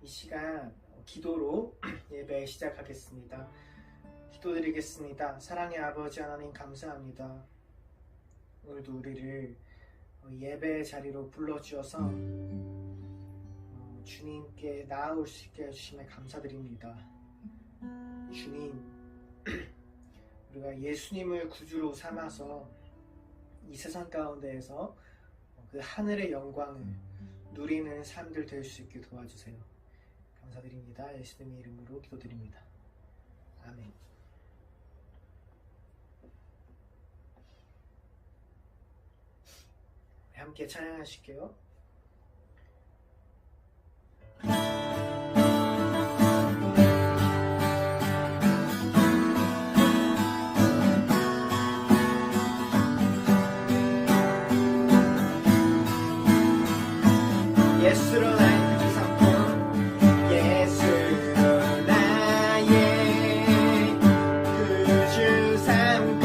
이 시간 기도로 예배 시작하겠습니다. 기도드리겠습니다. 사랑의 아버지 하나님 감사합니다. 오늘도 우리를 예배 자리로 불러주셔서 주님께 나아올 수 있게 해주심에 감사드립니다. 주님, 우리가 예수님을 구주로 삼아서 이 세상 가운데에서 그 하늘의 영광을 누리는 삶들 될 수 있게 도와주세요. 감사드립니다. 예수님의 이름으로 기도드립니다. 아멘. 함께 찬양하실게요. 예수로 나의 그 상품, 예수로 나의 구주 삼고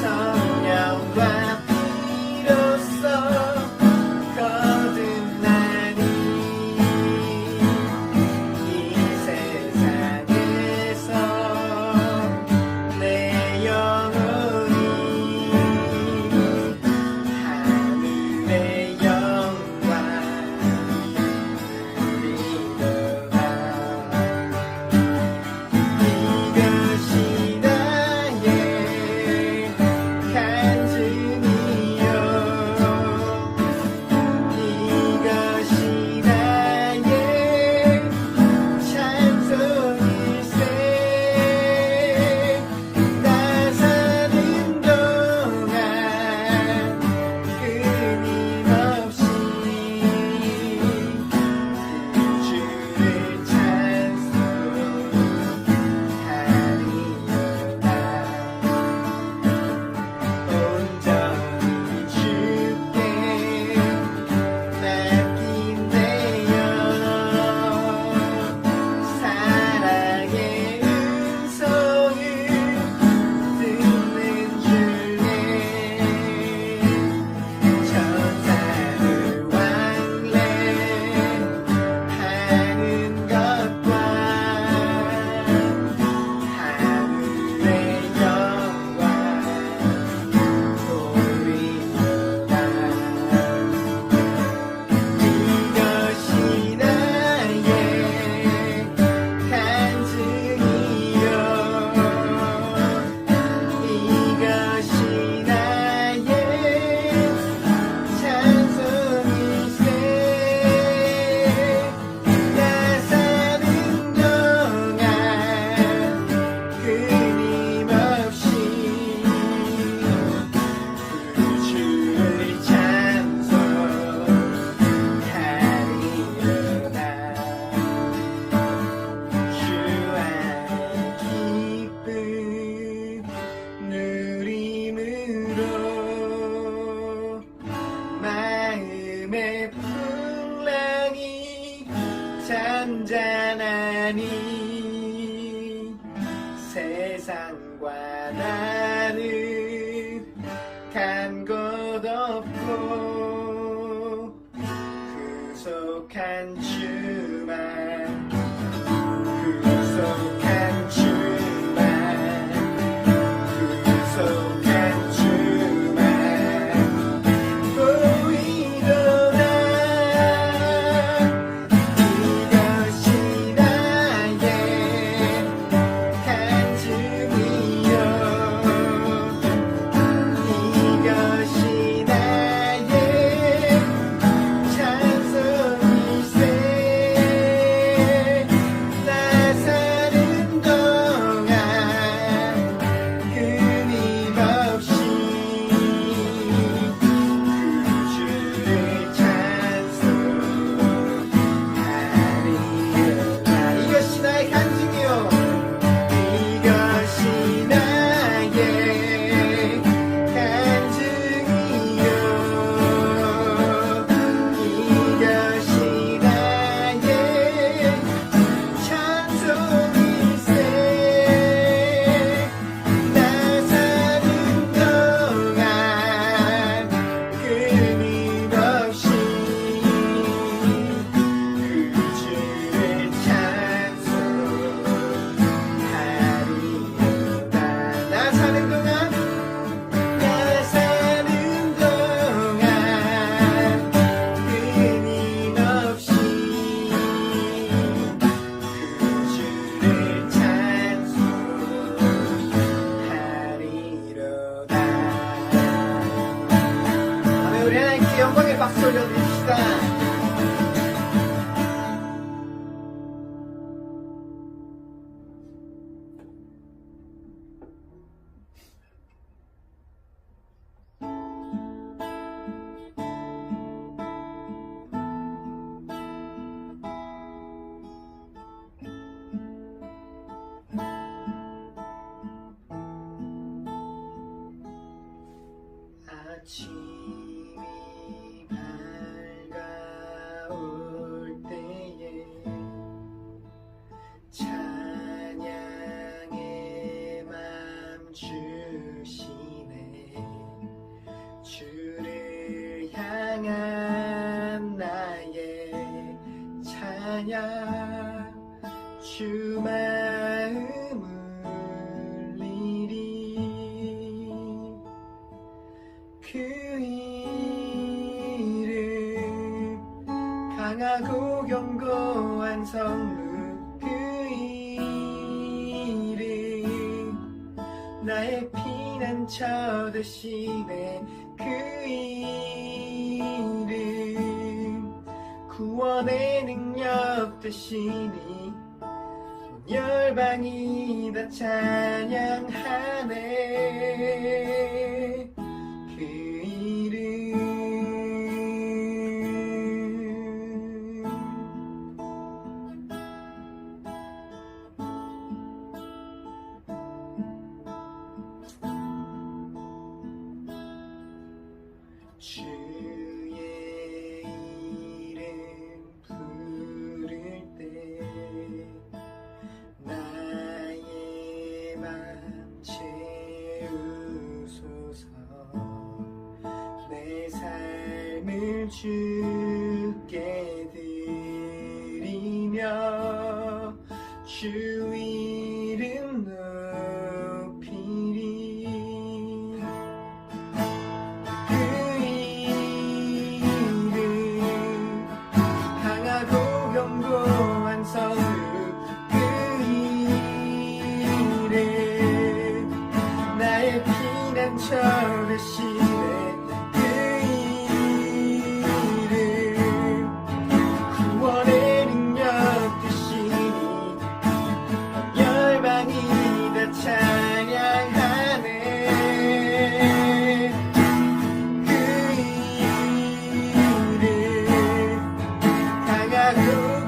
성령과 피로써 거듭나니 이 세상에서 내 영혼이 하늘의 잔잔하니 세상과 나는 간 것 없고 구속한 주만 구속한 주만 구속한 주만 보이도다. 찬송이세 나 사는 것 찬양 주 마음 울리리 그 이름 강하고 견고한 성루 그 이름 나의 피난처 되시네 그 이름 구원의 능력 되시니 온 열방이 다 찬양하네 그 이름 주의 이름 부를 때 나의 맘 채우소서 내 삶을 주께 드리며 주 이름 높이리 그 이름 강하고 견고한 성루 그 이름 나의 피난처 되시네 그 이름 구원의 능력 되시니 열방이 다 찬양하네 그 이름 강하고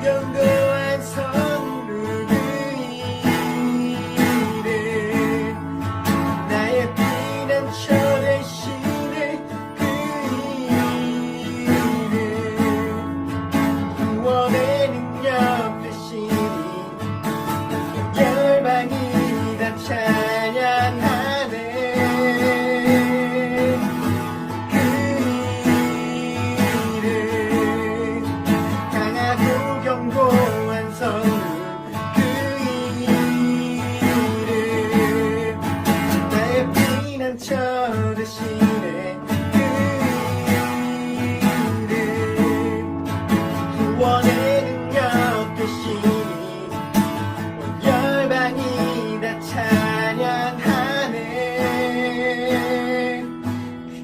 견고한 성루 그 이름 나의 피난처 되시네 그 이름 구원의 능력 되시니 열방이 다 찬양하네 그 이름 강하고 견고한 성루 그 이름 나의 피난처 되시네 그 이름 구원의 능력 되시니 열방이 다 찬양하네 그 이름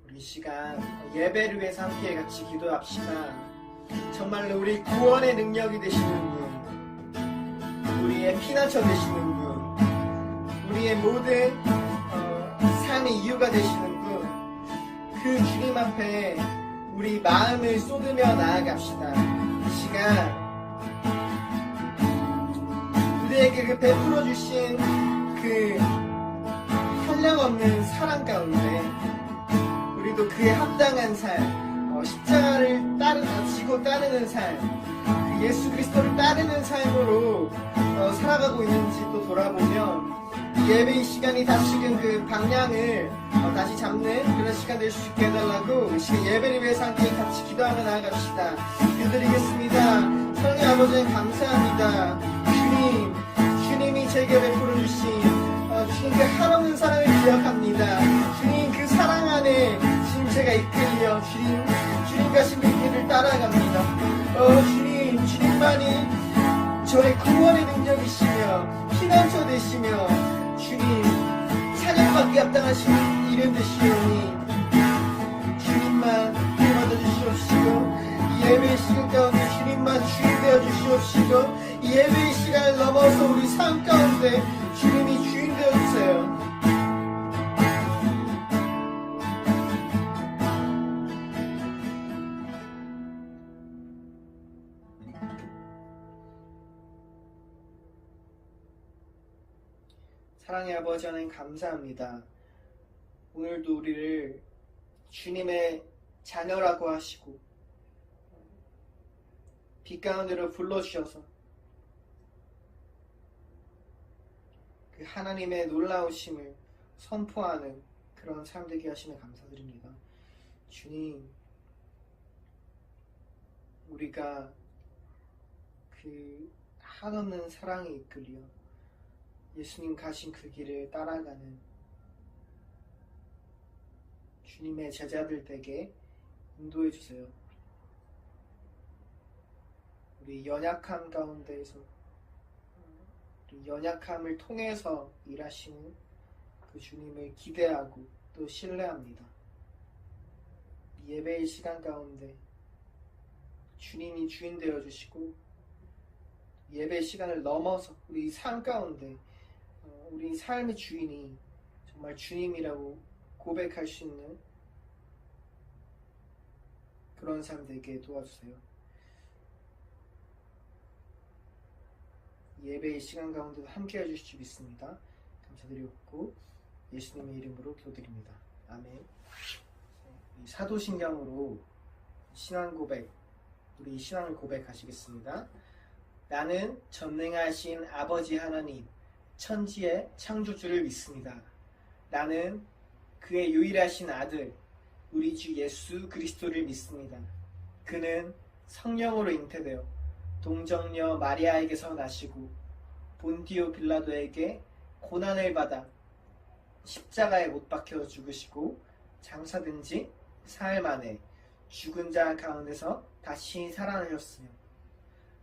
우리 시간 예배를 위해서 함께 같이 기도합시다. 정말로 우리 구원의 능력이 되시는 분, 우리의 피난처 되시는 분, 우리의 모든 삶의 이유가 되시는 분, 그 주님 앞에 우리 마음을 쏟으며 나아갑시다. 이 시간 우리에게 그 베풀어 주신 그 한량없는 사랑 가운데 우리도 그에 합당한 삶, 십자가를 지고 따르는 삶, 그 예수 그리스도를 따르는 삶으로 살아가고 있는지 또 돌아보면 예배의 시간이 다시금 그 방향을 다시 잡는 그런 시간 될 수 있게 해달라고 이 시간 예배를 위해서 함께 같이 기도하며 나아갑시다. 기도드리겠습니다. 사랑의 아버지 감사합니다. 주님이 제게 베풀어 주신 주님 그 한없는 사랑을 기억합니다. 주님 그 사랑 안에 지금 제가 이끌려 주님 가신 그 길을 따라갑니다. 주님만이 저의 구원의 능력이시며 피난처 되시며 주님 찬양받기 합당하신 이름 되시오니 주님만 받아 주시옵시고 이 예배의 시간 가운데 주님만 주인 되어 주시옵시고 이 예배의 시간을 넘어서 우리 삶 가운데 주님이 주인 되어 주세요. 사랑의 아버지 하나님 감사합니다. 오늘도 우리를 주님의 자녀라고 하시고 빛 가운데로 불러주셔서 그 하나님의 놀라우심을 선포하는 그런 삶 되게 하시며 감사드립니다. 주님, 우리가 그 한없는 사랑에 이끌려 예수님 가신 그 길을 따라가는 주님의 제자들 되게 인도해 주세요. 우리 연약함 가운데에서 우리 연약함을 통해서 일하시는 그 주님을 기대하고 또 신뢰합니다. 예배의 시간 가운데 주님이 주인 되어 주시고 예배 시간을 넘어서 우리 삶 가운데 우리 삶의 주인이 정말 주님이라고 고백할 수 있는 그런 삶 되게 도와주세요. 예배의 시간 가운데도 함께 해주실 줄 믿습니다. 감사드리고 예수님의 이름으로 기도드립니다. 아멘. 사도신경으로 신앙 고백, 우리 신앙을 고백하시겠습니다. 나는 전능하신 아버지 하나님, 천지의 창조주를 믿습니다. 나는 그의 유일하신 아들, 우리 주 예수 그리스도를 믿습니다. 그는 성령으로 잉태되어 동정녀 마리아에게서 나시고 본디오 빌라도에게 고난을 받아 십자가에 못 박혀 죽으시고 장사된 지 사흘 만에 죽은 자 가운데서 다시 살아나셨으며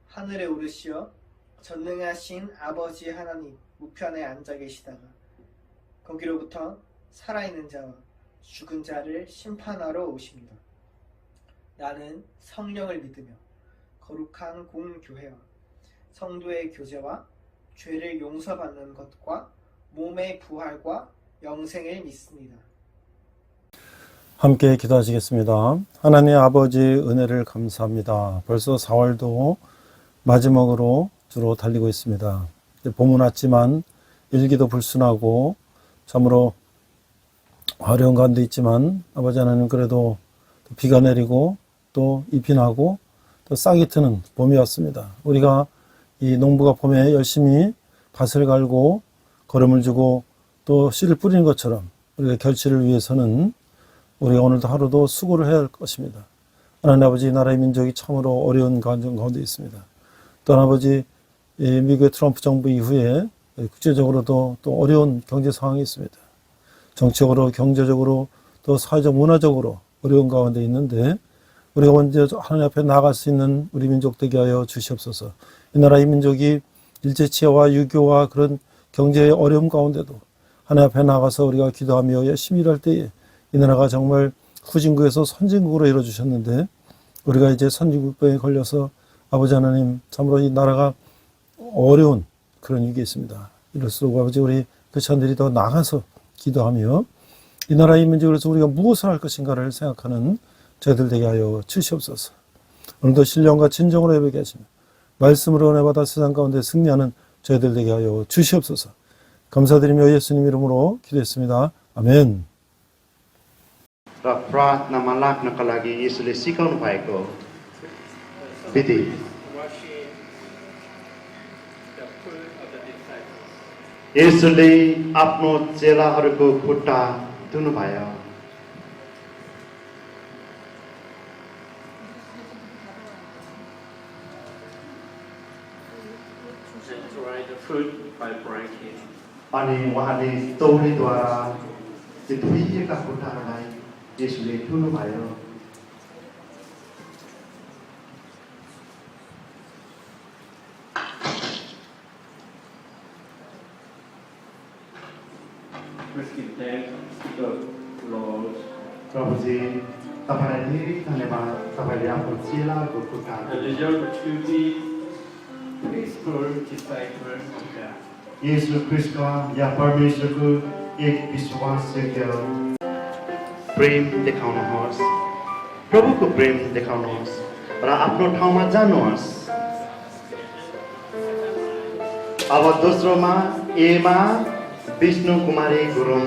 하늘에 오르시어 전능하신 아버지 하나님 우편에 앉아 계시다가 거기로부터 살아있는 자와 죽은 자를 심판하러 오십니다. 나는 성령을 믿으며 거룩한 공교회와 성도의 교제와 죄를 용서받는 것과 몸의 부활과 영생을 믿습니다. 함께 기도하시겠습니다. 하나님 아버지의 은혜를 감사합니다. 벌써 4월도 마지막으로 주로 달리고 있습니다. 봄은 왔지만 일기도 불순하고 참으로 어려운 가운데 있지만 아버지 하나님 그래도 비가 내리고 또 잎이 나고 또 싹이 트는 봄이 왔습니다. 우리가 이 농부가 봄에 열심히 밭을 갈고 거름을 주고 또 씨를 뿌리는 것처럼 우리가 결실을 위해서는 우리가 오늘도 하루도 수고를 해야 할 것입니다. 하나님 아버지, 나라의 민족이 참으로 어려운 가운데 있습니다. 또 아버지, 미국의 트럼프 정부 이후에 국제적으로도 또 어려운 경제 상황이 있습니다. 정치적으로, 경제적으로, 또 사회적, 문화적으로 어려운 가운데 있는데 우리가 먼저 하나님 앞에 나아갈 수 있는 우리 민족 되게 하여 주시옵소서. 이 나라의 민족이 일제치하와 유교와 그런 경제의 어려움 가운데도 하나님 앞에 나가서 우리가 기도하며 열심히 일할 때에 이 나라가 정말 후진국에서 선진국으로 이루어주셨는데 우리가 이제 선진국병에 걸려서 아버지 하나님 참으로 이 나라가 어려운 그런 위기에 있습니다. 이럴수록 아버지 우리 크리스천들이 더 나가서 기도하며 이 나라의 민족으로서 우리가 무엇을 할 것인가를 생각하는 저희들 되게 하여 주시옵소서. 오늘도 신령과 진정으로 예배게 하시며 말씀으로 은혜 받아 세상 가운데 승리하는 저희들 되게 하여 주시옵소서. 감사드리며 예수님 이름으로 기도했습니다. 아멘. र प्रार्थनामा लाग्नका लागि येशूले सिकाउनु भएको विधि येशूले आफ्नो चेलाहरूको खुट्टा धुनुभयो। अनि उहाँले तौरीद्वारा धोइएका खुट्टाहरूलाई येशूले धुनुभयो। प्रभुजी तपाईलाई धेरै धन्यवाद, तपाईले आफ्नो चेलाको खुट्टा येशू ख्रीष्ट या परमेश्वरको एक विश्वासयोग्य प्रेम देखाउनुहोस्, प्रभुको प्रेम देखाउनुहोस् र आफ्नो ठाउँमा जानुहोस्। अब दोस्रोमा एमा विष्णु कुमारी Gurung.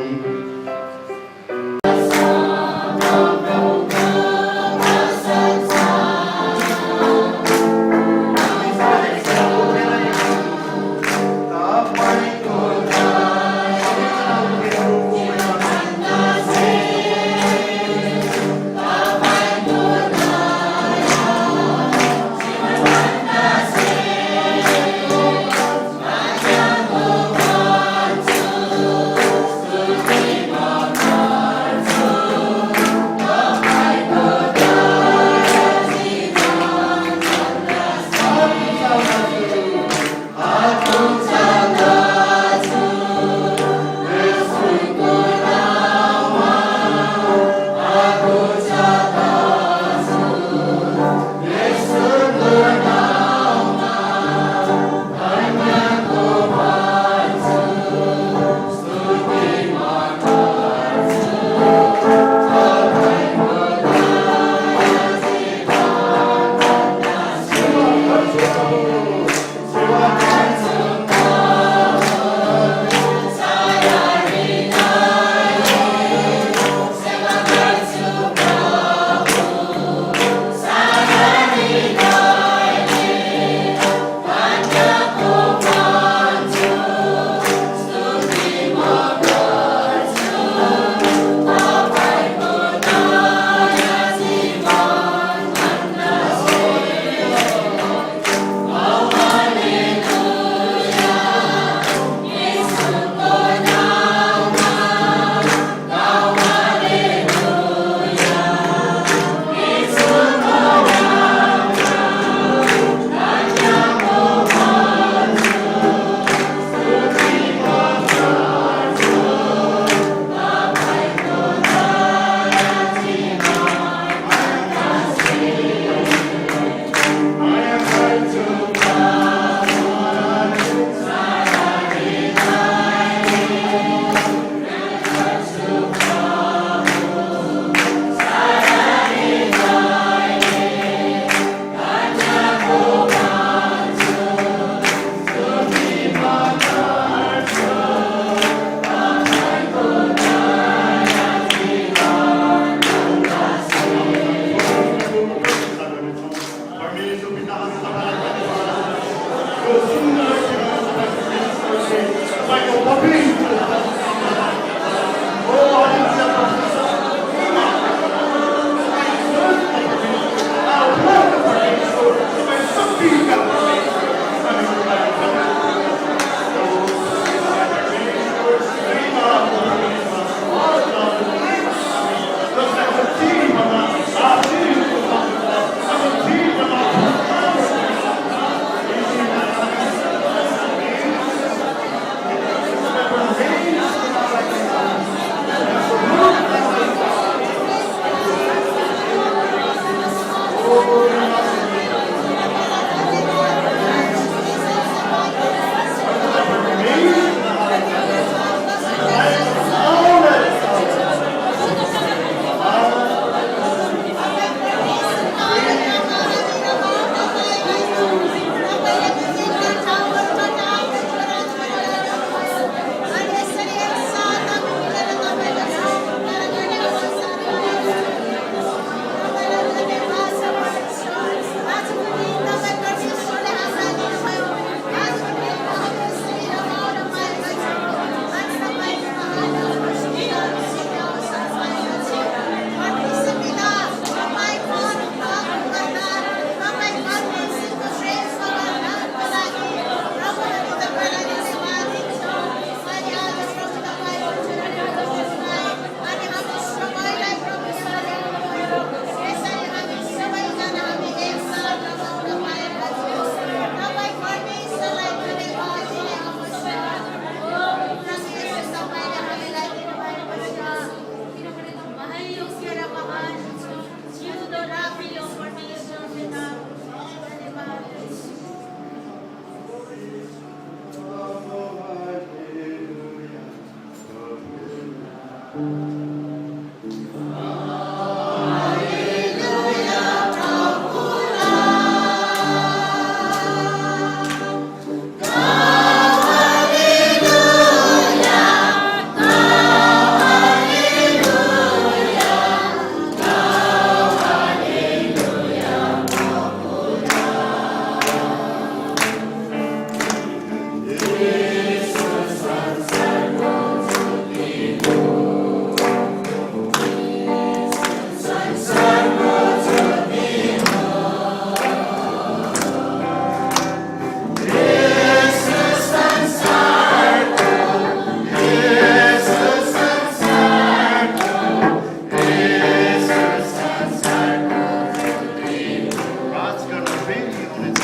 God's gonna bring you on its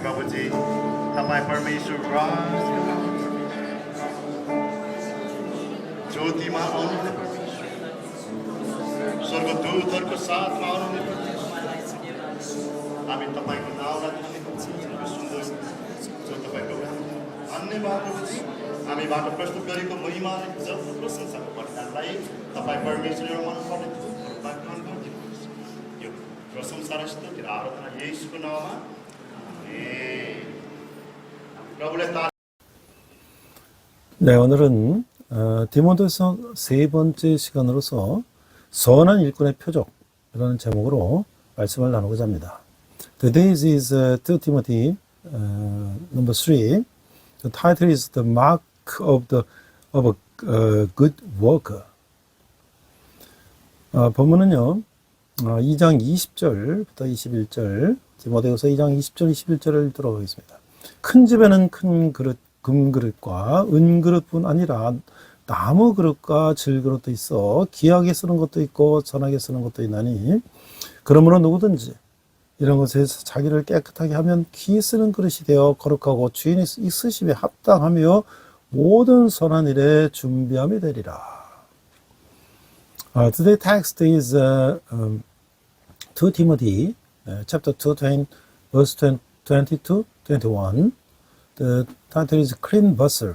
प्रभुजी तपाईँ परमेश्वर राज ज्योतिमा आउनुहुने परमेश्वर स्वर्गदूतहरूको साथमा आउनुहुने परमेश्वर हामी तपाईँको नाउँलाई धन्यवाद सुन्दर जो तपाईँको धन्यवाद हामीबाट प्रस्तुत गरेको महिमाले जब प्रशंसाको वरदानलाई तपाईँ परमेश्वर मनपर्ने ग्रहण गरिदिनुहोस् यो प्रशंसा र स्तुति र आराधना येशूको नाममा 네, 오늘은 디모데서 세 번째 시간으로서 선한 일꾼의 표적이라는 제목으로 말씀을 나누고자 합니다. Today's is 2 Timothy number 3. The title is The Mark of a Good Worker. 본문은요, 2장 20절부터 21절, 디모데후서 2장 20절, 21절을 들어보겠습니다. 큰 집에는 큰 그릇, 금그릇과 은그릇뿐 아니라 나무 그릇과 질그릇도 있어 귀하게 쓰는 것도 있고 선하게 쓰는 것도 있나니 그러므로 누구든지 이런 것에서 자기를 깨끗하게 하면 귀 쓰는 그릇이 되어 거룩하고 주인이 있으심에 합당하며 모든 선한 일에 준비함이 되리라. Today's text is 2 Timothy chapter 2 verse 22, 21. The title is Clean Vessel.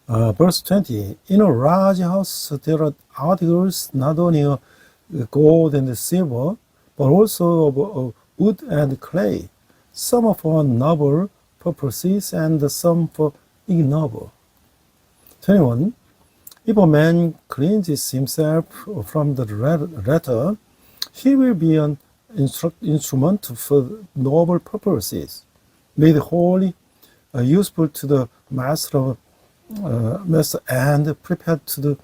Verse 20. In a large house there are articles not only of gold and silver, but also of wood and clay, some for noble purposes and some for ignoble. 21. If a man cleanses himself from the latter, he will be an instrument for noble purposes, made holy, useful to the master and prepared to do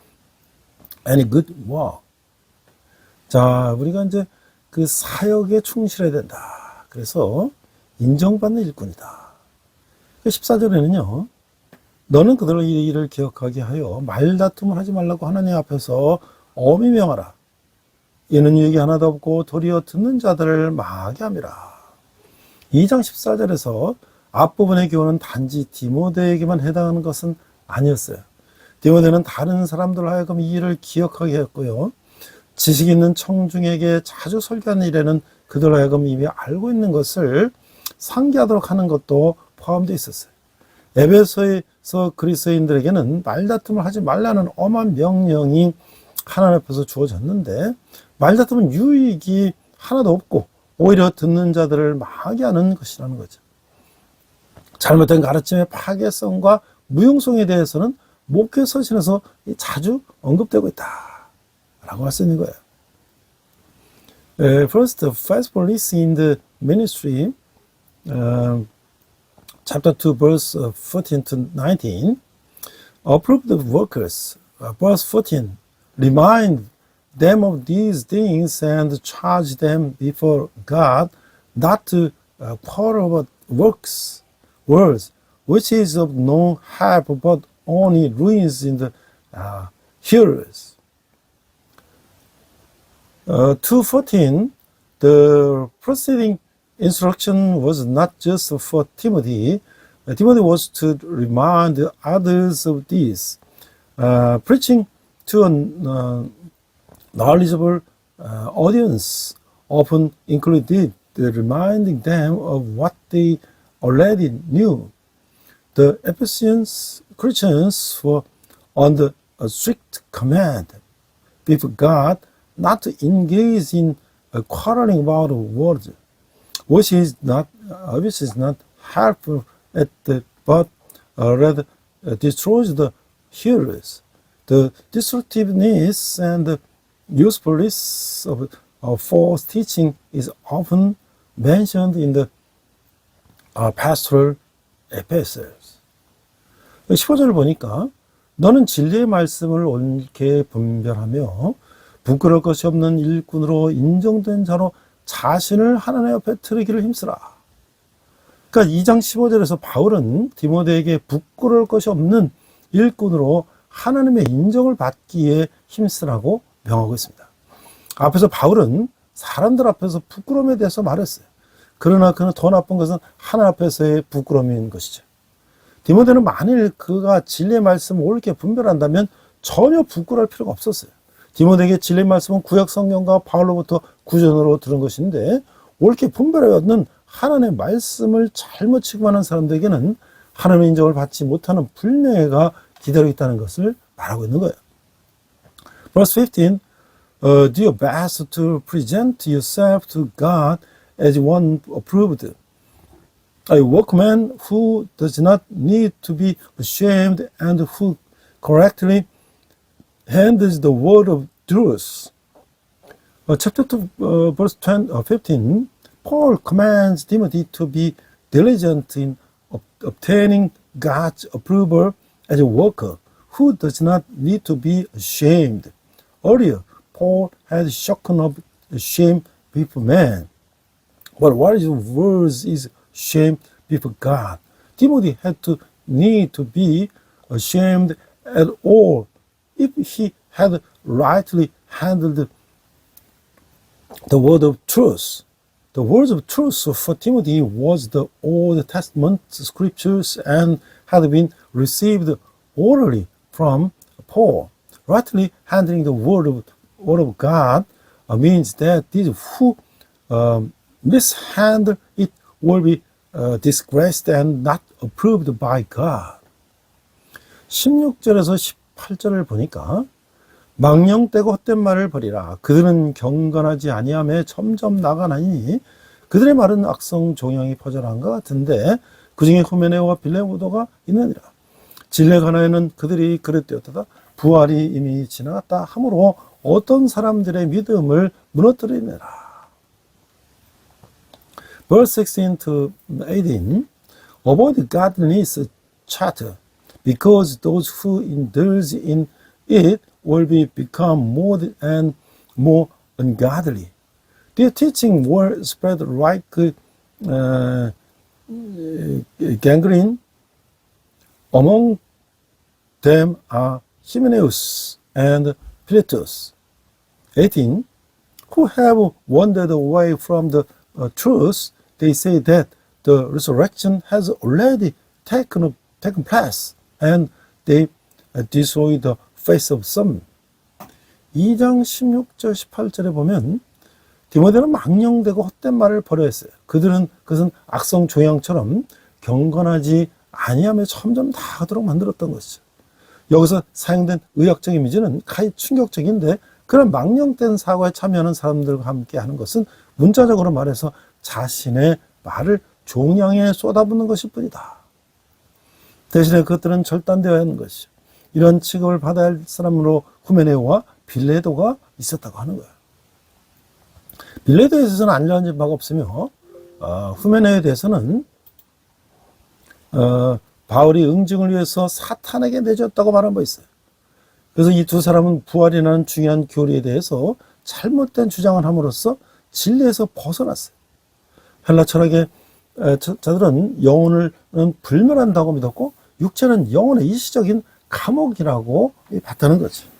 any good work. 자, 우리가 이제 그 사역에 충실해야 된다. 그래서 인정받는 일꾼이다. 14절에는요, 너는 그들의 일을 기억하게 하여 말다툼을 하지 말라고 하나님 앞에서 엄히 명하라. 이는 유익이 하나도 없고 도리어 듣는 자들을 망하게 함이라. 2장 14절에서 앞부분의 교훈은 단지 디모데에게만 해당하는 것은 아니었어요. 디모데는 다른 사람들 하여금 이 일을 기억하게 했고요. 지식 있는 청중에게 자주 설교하는 일에는 그들 하여금 이미 알고 있는 것을 상기하도록 하는 것도 포함되어 있었어요. 에베소에서 그리스도인들에게는 말다툼을 하지 말라는 엄한 명령이 하나님 앞에서 주어졌는데 말다툼은 유익이 하나도 없고 오히려 듣는 자들을 망하게 하는 것이라는 거죠. 잘못된 가르침의 파괴성과 무용성에 대해서는 목회 서신에서 자주 언급되고 있다라고 할 수 있는 거예요. First, faithfulness in the ministry, chapter 2, verse 14 to 19. Approve the workers, verse 14. Remind them of these things and charge them before God not to quarrel about words, which is of no help but only ruins in the hearers. 2:14, the preceding instruction was not just for Timothy. Timothy was to remind others of this. Preaching to a knowledgeable audience often included reminding them of what they already knew. The Ephesian Christians were under a strict command with God not to engage in quarreling about words, which is not helpful but rather destroys the hearers. The destructiveness and the usefulness of false teaching is often mentioned in the pastoral epistles. 15절을 보니까 너는 진리의 말씀을 옳게 분별하며 부끄러울 것이 없는 일꾼으로 인정된 자로 자신을 하나님 앞에 드리기를 힘쓰라. 그러니까 2장 15절에서 바울은 디모데에게 부끄러울 것이 없는 일꾼으로 하나님의 인정을 받기에 힘쓰라고 명하고 있습니다. 앞에서 바울은 사람들 앞에서 부끄러움에 대해서 말했어요. 그러나 그는 더 나쁜 것은 하나님 앞에서의 부끄러움인 것이죠. 디모데는 만일 그가 진리의 말씀을 옳게 분별한다면 전혀 부끄러울 필요가 없었어요. 디모데에게 진리의 말씀은 구약 성경과 바울로부터 구전으로 들은 것인데 옳게 분별하였는 하나님의 말씀을 잘못 취급하는 사람들에게는 하나님의 인정을 받지 못하는 불명예가 기다리고 있다는 것을 말하고 있는 거예요. Verse 15, do your best to present yourself to God as one approved, a workman who does not need to be ashamed and who correctly handles the word of truth. Chapter 2, verse 15, Paul commands Timothy to be diligent in obtaining God's approval as a worker who does not need to be ashamed. Earlier, Paul had spoken of shame before man. But what is worse is shame before God. Timothy had to need to be ashamed at all if he had rightly handled the word of truth. The words of truth for Timothy was the Old Testament scriptures and had been received orally from Paul. Rightly handling the word of God means that these who mishandle it will be disgraced and not approved by God. 16절에서 18절을 보니까 망령되고 헛된 말을 버리라. 그들은 경건하지 아니하며 점점 나가나니 그들의 말은 악성 종양이 퍼져나간 것 같은데 그중에 후메네오와 빌레모도가 있느니라. 진례 가나에는 그들이 그릇되었다. 부활이 이미 지나갔다 하므로 어떤 사람들의 믿음을 무너뜨리느라. Verse 16 to 18, avoid godliness chatter, because those who indulge in it will become more and more ungodly. Their teaching will spread like gangrene. Among them are Hymenaeus and Philetus. 18, who have wandered away from the truth. They say that the resurrection has already taken place, and they destroy the face of some. 2장 16절 18절에 보면 디모데는 망령되고 헛된 말을 버려했어요. 그것은 악성 조양처럼 경건하지 아니하며 점점 다 하도록 만들었던 것이죠. 여기서 사용된 의학적 이미지는 가히 충격적인데 그런 망령된 사고에 참여하는 사람들과 함께 하는 것은 문자적으로 말해서 자신의 말을 종양에 쏟아붓는 것일 뿐이다. 대신에 그것들은 절단되어야 하는 것이죠. 이런 취급을 받아야 할 사람으로 후메네오와 빌레도가 있었다고 하는 거예요. 빌레도에 있어서는 알려진 바가 없으며 후메네오에 대해서는 바울이 응징을 위해서 사탄에게 내줬다고 말한 바 있어요. 그래서 이 두 사람은 부활이라는 중요한 교리에 대해서 잘못된 주장을 함으로써 진리에서 벗어났어요. 헬라 철학의 자들은 영혼을 불멸한다고 믿었고 육체는 영혼의 일시적인 감옥이라고 봤다는 거죠.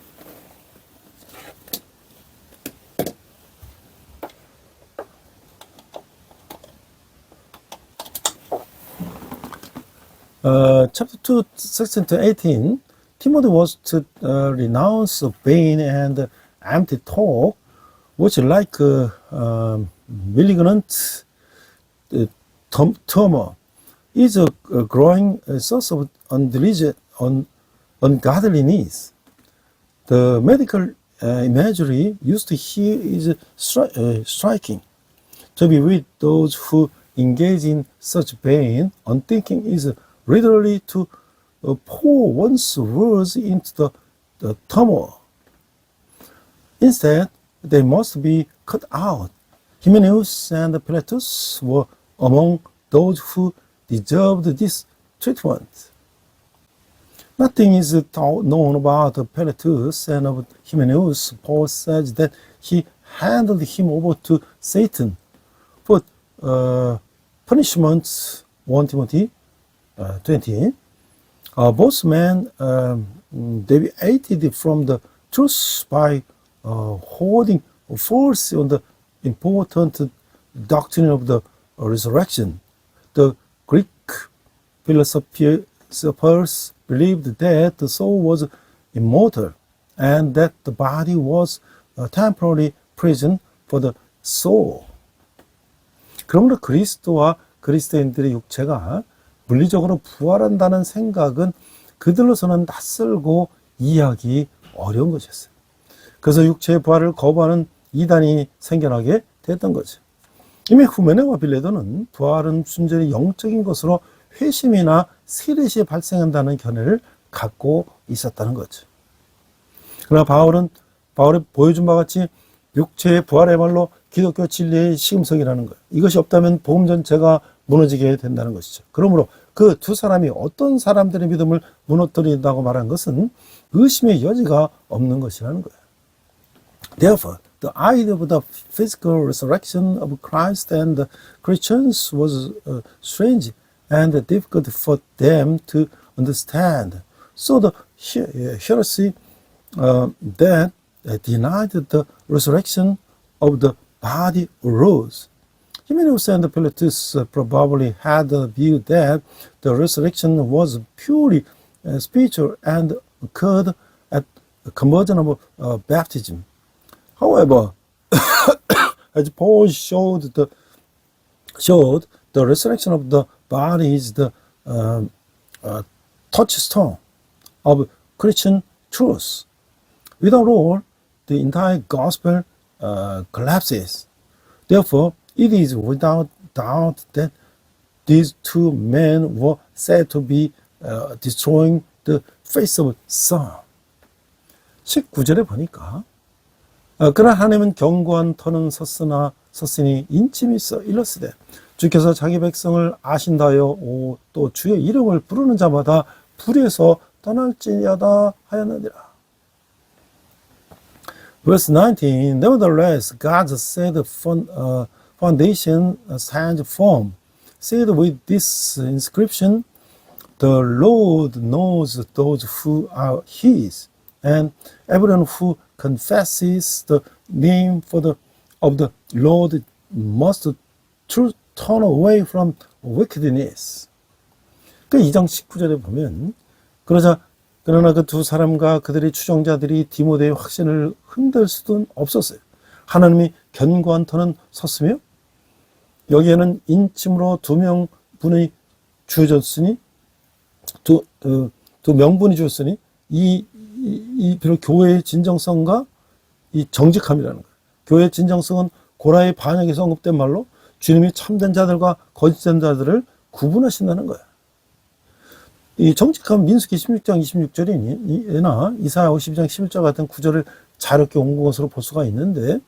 Chapter 2, section 18, Timothy was to renounce vain and empty talk, which like malignant tumor is a growing source of ungodliness. The medical imagery used here is striking. To be with those who engage in such vain unthinking is literally to pour one's words into the tumor. Instead, they must be cut out. Hymenaeus and Philetus were among those who deserved this treatment. Nothing is known about Philetus and of Hymenaeus. Paul says that he handed him over to Satan for punishments, 1 Timothy 20. Both men deviated from the truth by holding false on the important doctrine of the resurrection. The Greek philosophers believed that the soul was immortal and that the body was a temporary prison for the soul. 그러므로 그리스도와 그리스도인들의 육체가 물리적으로 부활한다는 생각은 그들로서는 낯설고 이해하기 어려운 것이었어요. 그래서 육체의 부활을 거부하는 이단이 생겨나게 됐던 거죠. 이미 후메네와 빌레도는 부활은 순전히 영적인 것으로 회심이나 세례시에 발생한다는 견해를 갖고 있었다는 거죠. 그러나 바울이 보여준 바와 같이 육체의 부활이야말로 기독교 진리의 시금석이라는 거예요. 이것이 없다면 복음 전체가 무너지게 된다는 것이죠. 그러므로 그 두 사람이 어떤 사람들의 믿음을 무너뜨린다고 말한 것은 의심의 여지가 없는 것이라는 거예요. Therefore, the idea of the physical resurrection of Christ and the Christians was strange and difficult for them to understand. So the heresy that denied the resurrection of the body arose. Hymenaeus and Philetus probably had the view that the resurrection was purely spiritual and occurred at the conversion of baptism. However, as Paul showed, the resurrection of the body is the touchstone of Christian truth. Without all, the entire gospel collapses. Therefore, it is without doubt that these two men were said to be destroying the face of sun. 19절에 보니까 그러나 하나님은 견고한 터는 섰으니 인침이 있어 일렀으되 주께서 자기 백성을 아신다여 또 주의 이름을 부르는 자마다 불에서 떠날지니하다 하였느니라. Verse 19, nevertheless, God set the foundation stands firm, sealed with this inscription, the Lord knows those who are his, and everyone who confesses the name of the Lord must turn away from wickedness. 그 2장 19절에 보면 그러나 그 두 사람과 그들의 추종자들이 디모데의 확신을 흔들 수는 없었어요. 하나님이 견고한 터는 섰으며 여기에는 인침으로 두 명분이 주어졌으니 두 명분이 주었으니 비록 교회의 진정성과 이 정직함이라는 거예요. 교회의 진정성은 고라의 반역에서 언급된 말로 주님이 참된 자들과 거짓된 자들을 구분하신다는 거예요. 이 정직한 민수기 16장 26절이나 이사야 52장 11절 같은 구절을 자유롭게 온 것으로 볼 수가 있는데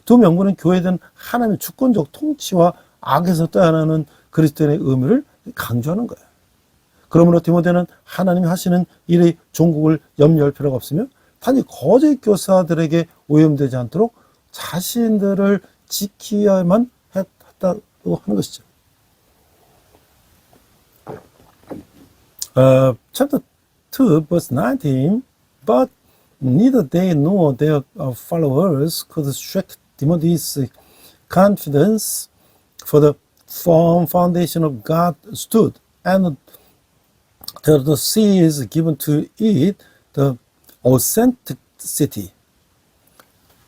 두 명분은 교회에 대한 하나님의 주권적 통치와 악에서 떠나는 그리스도인의 의무를 강조하는 거예요. 그러므로 디모데는 하나님이 하시는 일의 종국을 염려할 필요가 없으며 단지 거짓 교사들에게 오염되지 않도록 자신들을 지켜야만 했다고 하는 것이죠. Chapter 2, verse 19, but neither they nor their followers could shake Timothy's confidence, for the firm foundation of God stood, and the seals given to it, the authenticity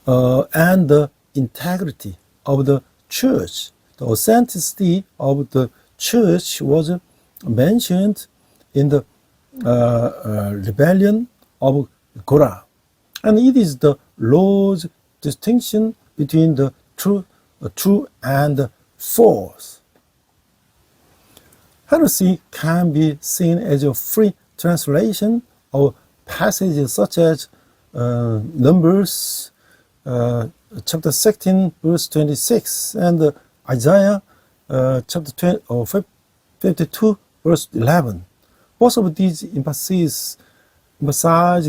and the integrity of the church. The authenticity of the church was mentioned in the rebellion of Korah, and it is the Lord's distinction between the true and false. Heresy can be seen as a free translation of passages such as Numbers chapter 16 verse 26 and Isaiah chapter 52 verse 11. Both of these emphasize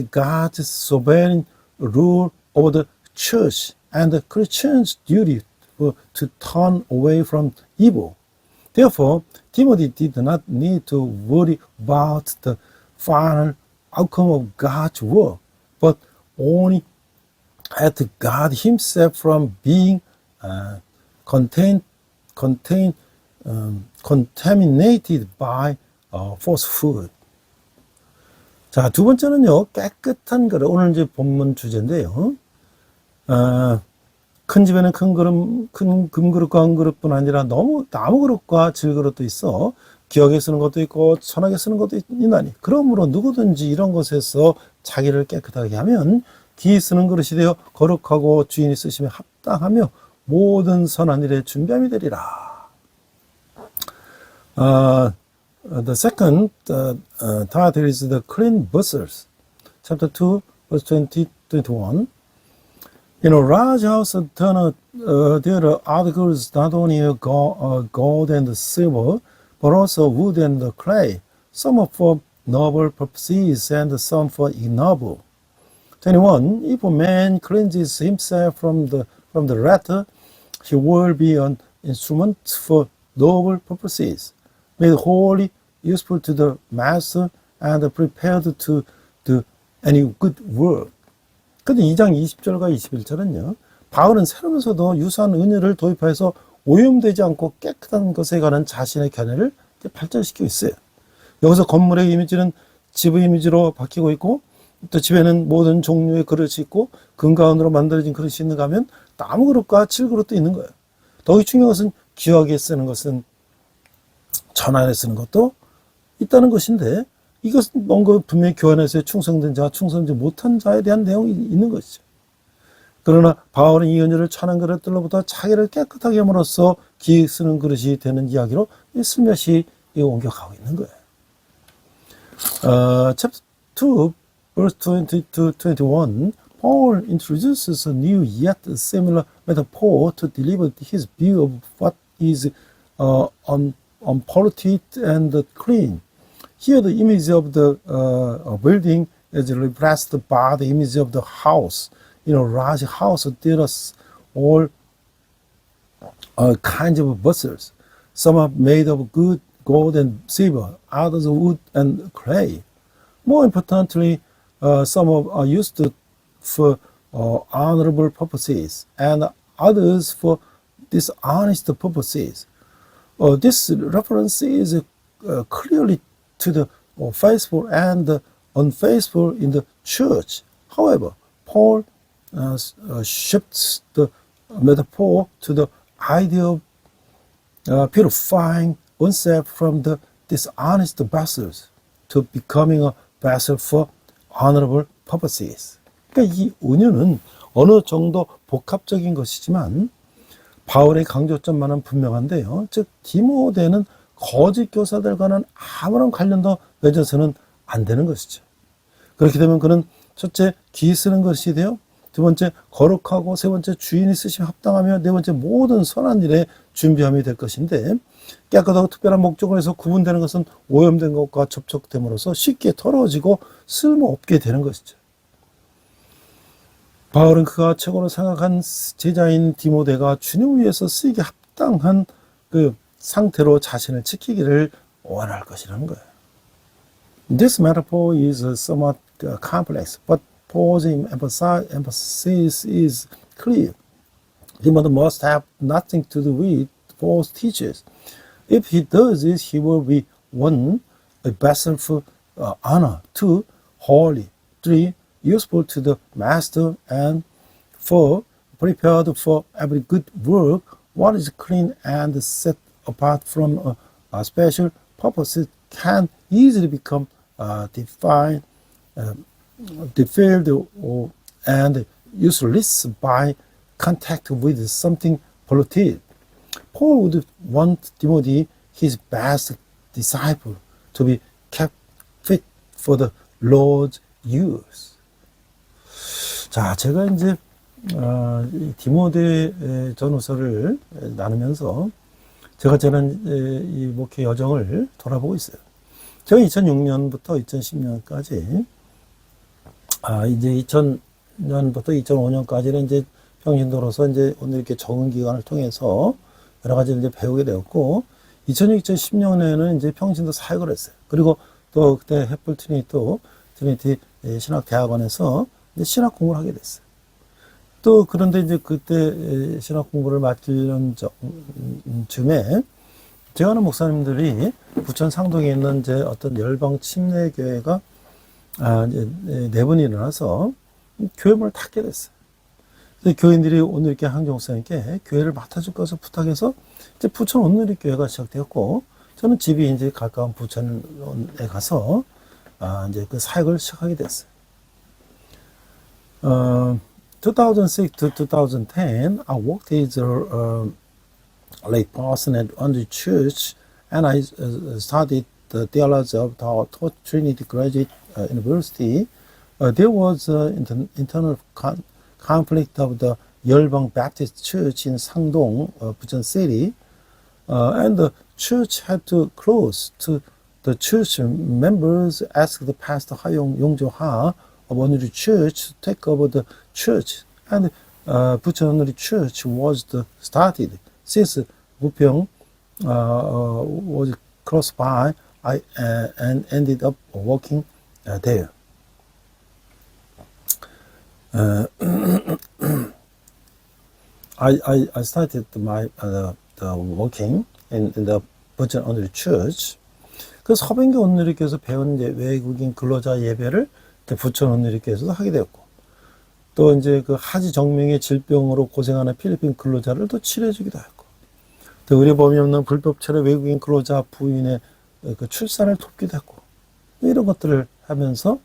God's sovereign rule over the church and the Christian's duty to turn away from evil. Therefore, Timothy did not need to worry about the final outcome of God's work, but only at God Himself from being contaminated by falsehood. 자, 두 번째는요, 깨끗한 그릇. 오늘 이제 본문 주제인데요. 큰 집에는 큰 금그릇과 은그릇뿐 아니라 너무 나무 그릇과 질그릇도 있어 기억에 쓰는 것도 있고 선하게 쓰는 것도 있나니 그러므로 누구든지 이런 것에서 자기를 깨끗하게 하면 기이 쓰는 그릇이 되어 거룩하고 주인이 쓰심에 합당하며 모든 선한 일에 준비함이 되리라. The second title is the clean vessels, chapter 2, verse 20-21. In a large house, there are articles not only gold and silver, but also wood and clay, some for noble purposes and some for ignoble. 21. If a man cleanses himself from the latter, he will be an instrument for noble purposes, made wholly useful to the master and prepared to do any good work. 근데 2장 20절과 21절은요. 바울은 새로면서도 유사한 은혜를 도입해서 오염되지 않고 깨끗한 것에 관한 자신의 견해를 발전시키고 있어요. 여기서 건물의 이미지는 집의 이미지로 바뀌고 있고 또 집에는 모든 종류의 그릇이 있고 금가은으로 만들어진 그릇이 있는가 하면 나무 그릇과 질그릇도 있는 거예요. 더욱 중요한 것은 귀하게 쓰는 것은 전환에 쓰는 것도 있다는 것인데 이것은 뭔가 분명히 교환에서의 충성된 자, 충성되지 못한 자에 대한 내용이 있는 것이죠. 그러나 바울은 이 은혜를 찬한 그릇들로부터 자기를 깨끗하게 함으로써 기에 쓰는 그릇이 되는 이야기로 슬며시 옮겨가고 있는 거예요. Chapter 2, verse 20-21, Paul introduces a new yet similar metaphor to deliver his view of what is unpolluted and clean. Here the image of the building is replaced by the image of the house. In a large house there are all kinds of vessels. Some are made of good gold and silver, others of wood and clay. More importantly, some are used for honorable purposes and others for dishonest purposes. This reference is clearly to the faithful and unfaithful in the church. However, Paul shifts the metaphor to the idea of purifying oneself from the dishonest vessels to becoming a vessel for honorable purposes. 그러니까 이 은유는 어느 정도 복합적인 것이지만 바울의 강조점만은 분명한데요. 즉 디모데는 거짓 교사들과는 아무런 관련도 맺어서는 안 되는 것이죠. 그렇게 되면 그는 첫째 귀 쓰는 것이 되어, 두 번째 거룩하고, 세 번째 주인이 쓰심에 합당하며, 네 번째 모든 선한 일에 준비함이 될 것인데, 깨끗하고 특별한 목적을 해서 구분되는 것은 오염된 것과 접촉됨으로써 쉽게 더러워지고 쓸모없게 되는 것이죠. 바울은 그가 최고로 생각한 제자인 디모데가 주님을 위해서 쓰이기 합당한 그 상태로 자신을 지키기를 원할 것이라는 거예요. This metaphor is somewhat complex, but Paul's emphasis is clear. Timothy must have nothing to do with false teachers. If he does this, he will be 1. A vessel for honor, 2. Holy, 3. Useful to the master, and 4. Prepared for every good work. What is clean and set apart from a special purpose can easily become defiled and useless by contact with something polluted. Paul would want Timothy, his best disciple, to be kept fit for the Lord's use. 자, 제가 이제 이 디모데 전후서를 나누면서 제가 이 목회 여정을 돌아보고 있어요. 제가 2006년부터 2010년까지 이제 2000년부터 2005년까지는 이제 평신도로서 이제 오늘 이렇게 적응 기간을 통해서 여러 가지 이제 배우게 되었고, 2006, 2010년에는 이제 평신도 사역을 했어요. 그리고 또 그때 해플 트리니티 신학대학원에서 이제 신학 공부를 하게 됐어요. 또 그런데 이제 그때 신학 공부를 마치는 즈음에 제가 아는 목사님들이 부천 상동에 있는 이제 어떤 열방 침례교회가 이제 내분이 일어나서 교회 문을 닫게 됐어요. 그래서 교인들이 오늘 이렇게 한경 목사님께 교회를 맡아줄 것을 부탁해서 이제 부천 온누리 교회가 시작되었고, 저는 집이 이제 가까운 부천에 가서 이제 그 사역을 시작하게 됐어요. 2006 to 2010, I worked as a lay person at Under Church, and I studied the theology of the Trinity Graduate University. There was an internal conflict of the Yeolbang Baptist Church in Sangdong, Bucheon City, and the church had to close. To the church members asked the pastor Yongjo-ha of Onuri Church to take over the church, and Bucheon Onuri Church was started. Since Bupyeong was close by, I and ended up working there. I started my the working in the Bucheon Onuri Church. 그 서빙교 온누리교에서 배운 이제 외국인 근로자 예배를 부천 온누리교에서도 하게 되었고, 또 이제 그 하지 정명의 질병으로 고생하는 필리핀 근로자를 또 치료해주기도 했고, 또 의료보험이 없는 불법 체류 외국인 근로자 부인의 그 출산을 돕기도 했고, 이런 것들을 하면서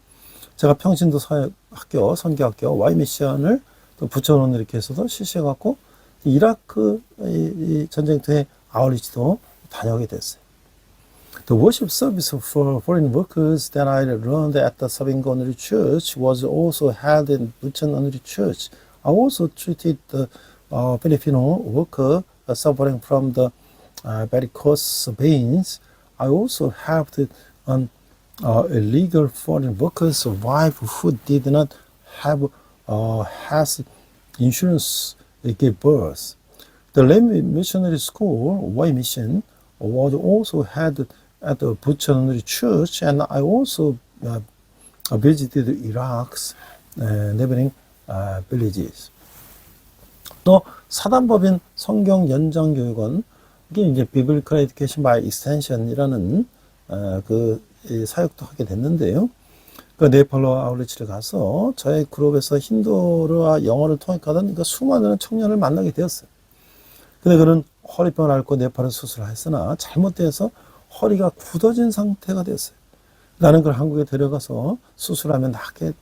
제가 평신도 사역학교, 선교학교, Y미션을 또 부천 온누리교에서도 실시해갖고 이라크 이 전쟁터에 아울리지도 다녀오게 됐어요. The worship service for foreign workers that I learned at the Sabingo Onuri Church was also held in Bucheon Onuri Church. I also treated the Filipino worker suffering from the varicose veins. I also helped illegal foreign workers' wife who did not have health insurance give birth. The lay missionary school, Y Mission, was also held at the Bucheon Onuri Church, and I also visited Iraq's neighboring villages. 또 사단법인 성경 연장교육원, 이게 이제 Biblical Education by Extension이라는 그 사역도 하게 됐는데요. 그 네팔로 아울리치를 가서 저의 그룹에서 힌두어와 영어를 통역하던 그 수많은 청년을 만나게 되었어요. 근데 그는 허리병을 앓고 네팔에 수술을 했으나 잘못돼서 허리가 굳어진 상태가 됐어요. 나는 그걸 한국에 데려가서 수술하면 낫게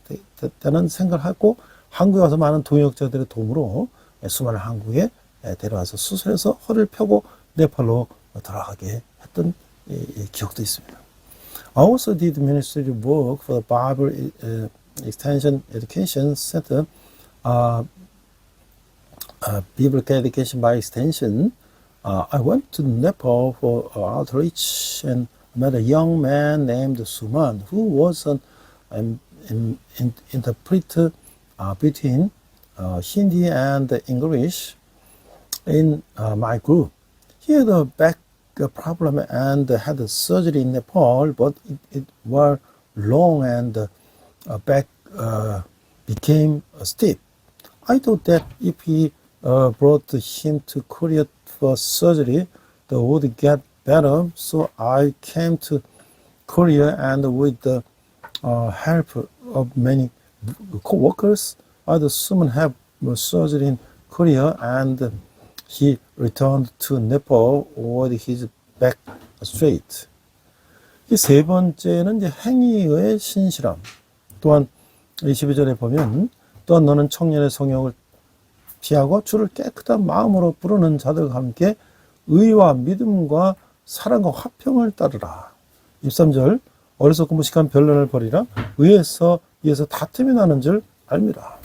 되는 생각을 하고 한국에 와서 많은 동역자들의 도움으로 수많은 한국에 데려와서 수술해서 허리를 펴고 네팔로 돌아가게 했던 기억도 있습니다. I also did ministry work for the Bible Extension Education Center, Biblical Education by Extension. I went to Nepal for outreach and met a young man named Suman who was an interpreter between Hindi and English in my group. He had a back problem and had a surgery in Nepal, but it was long and back became stiff. I thought that if he brought him to Korea for surgery, the would get better. So I came to Korea and with the help of many co-workers, I soon have surgery in Korea and he returned to Nepal with his back straight. 이 세 번째는 이제 행위의 신실함. 또한 22절에 보면 또한 너는 청년의 성욕을 피하고 주를 깨끗한 마음으로 부르는 자들과 함께 의와 믿음과 사랑과 화평을 따르라. 23절 어리석고 무식한 변론을 버리라. 의에서 이에서 다툼이 나는 줄 알미라.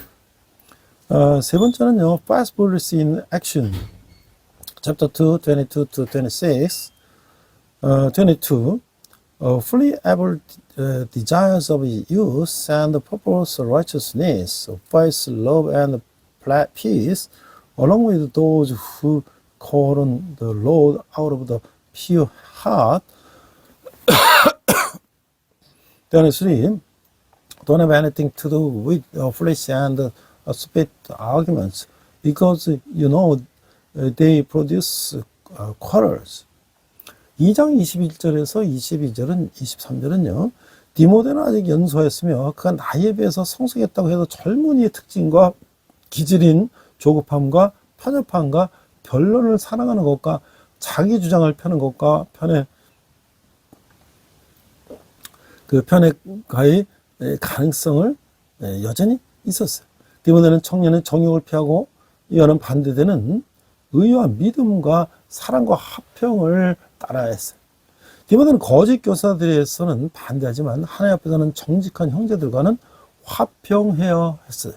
세 번째는요, fast bullets in action. Chapter 2, 22 to 26. 22. Fully able desires of youth and purpose righteousness, faith, love, and peace, along with those who call on the Lord out of the pure heart. 23. Don't have anything to do with flesh and spit arguments, because you know they produce quarrels. 2장 21절에서 22절은 23절은요. 디모데는 아직 연소했으며 그가 나이에 비해서 성숙했다고 해도 젊은이의 특징과 기질인 조급함과 편협함과 변론을 사랑하는 것과 자기 주장을 펴는 것과 편애가의 가능성을 여전히 있었어요. 디모데는 청년의 정욕을 피하고 이와는 반대되는 의와 믿음과 사랑과 화평을 따라야 했어요. 디모데는 거짓 교사들에서는 반대하지만 하나님 앞에서는 정직한 형제들과는 화평해야 했어요.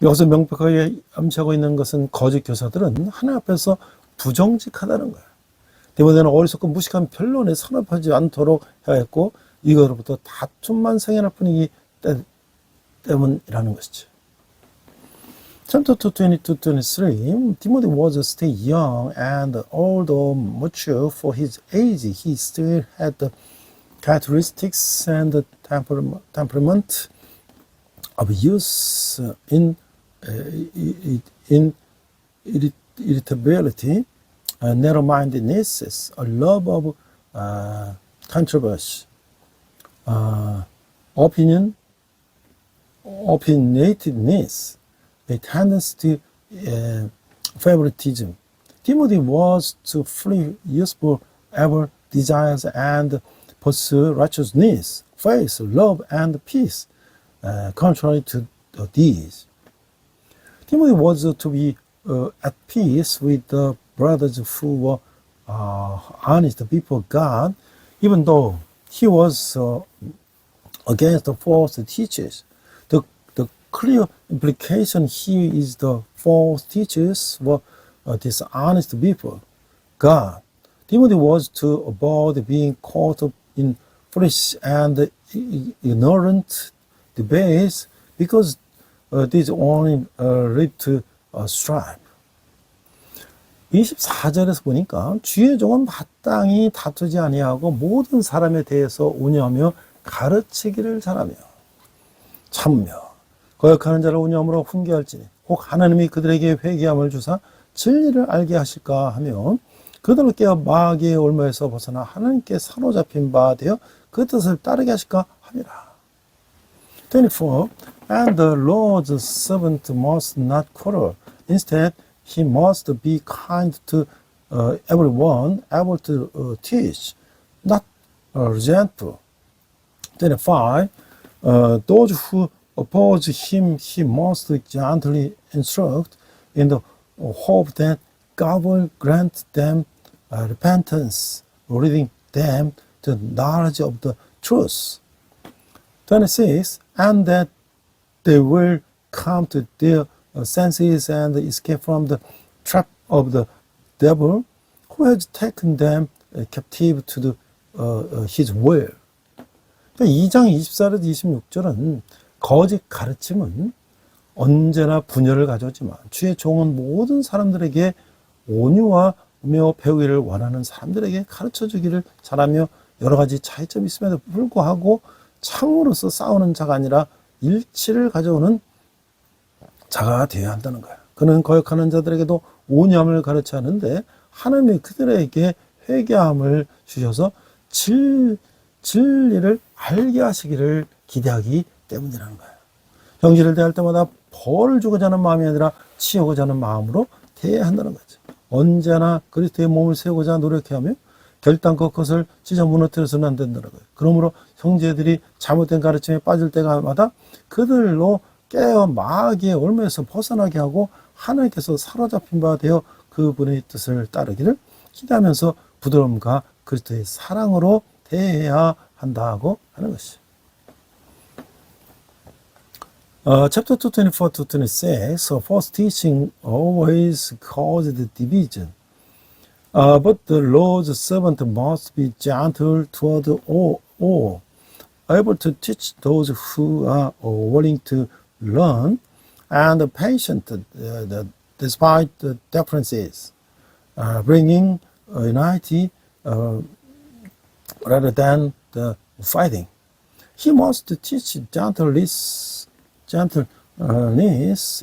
여기서 명백하게 암시하고 있는 것은 거짓 교사들은 하나님 앞에서 부정직하다는 거예요. 디모데는 어리석고 무식한 변론에 산업하지 않도록 해야 했고 이거로부터 다툼만 생겨날 뿐이기 때문이라는 것이죠. Chapter 2, 22, 23, Timothy was still young and although mature for his age, he still had the characteristics and the temperament of youth in irritability, narrow-mindedness, a love of controversy, opinionatedness, a tendency to favoritism. Timothy was to flee useful ever desires and pursue righteousness, faith, love, and peace. Contrary to these, Timothy was to be at peace with the brothers who were honest before God, even though he was against the false teachers. The clear implication here is the false teachers were dishonest before God. Timothy was to avoid being caught up in foolish and ignorant debates because these only lead to strife. 24절에서 보니까 주의 종은 마땅히 다투지 아니하고 모든 사람에 대해서 온유하며 가르치기를 잘하며 참으며 거역하는 자를 온유함으로 훈계할지니 혹 하나님이 그들에게 회개함을 주사 진리를 알게 하실까 하며 그들을 깨어 마귀의 올무에서 벗어나 하나님께 사로잡힌 바 되어 그 뜻을 따르게 하실까 함이라. 24. And the Lord's servant must not quarrel. Instead, he must be kind to everyone, able to teach, not resentful. 25. Those who oppose him, he must gently instruct in the hope that God will grant them repentance, leading them to knowledge of the truth. 26. And that they will come to their senses and escape from the trap of the devil who has taken them captive to his will. 2장 24절에서 26절은 거짓 가르침은 언제나 분열을 가져오지만 주의 종은 모든 사람들에게 온유하며 배우기를 원하는 사람들에게 가르쳐주기를 잘하며 여러 가지 차이점이 있음에도 불구하고 창으로서 싸우는 자가 아니라 일치를 가져오는 자가 되어야 한다는 거예요. 그는 거역하는 자들에게도 온유함을 가르쳐야 하는데 하나님이 그들에게 회개함을 주셔서 진리를 알게 하시기를 기대하기 때문이라는 거예요. 형제를 대할 때마다 벌을 주고자 하는 마음이 아니라 치우고자 하는 마음으로 대해야 한다는 거죠. 언제나 그리스도의 몸을 세우고자 노력해야 하며 결단코 그것을 찢어 무너뜨려서는 안 된다는 거예요. 그러므로 형제들이 잘못된 가르침에 빠질 때마다 그들로 깨어 마귀의 올무에서 벗어나게 하고 하나님께서 사로잡힌 바 되어 그분의 뜻을 따르기를 기대하면서 부드러움과 그리스도의 사랑으로 대해야 한다고 하는 것이죠. Chapter 224 to 26, false teaching always caused division. But the Lord's servant must be gentle toward all, able to teach those who are willing to learn, and patient despite the differences, bringing unity rather than the fighting. He must teach gentleness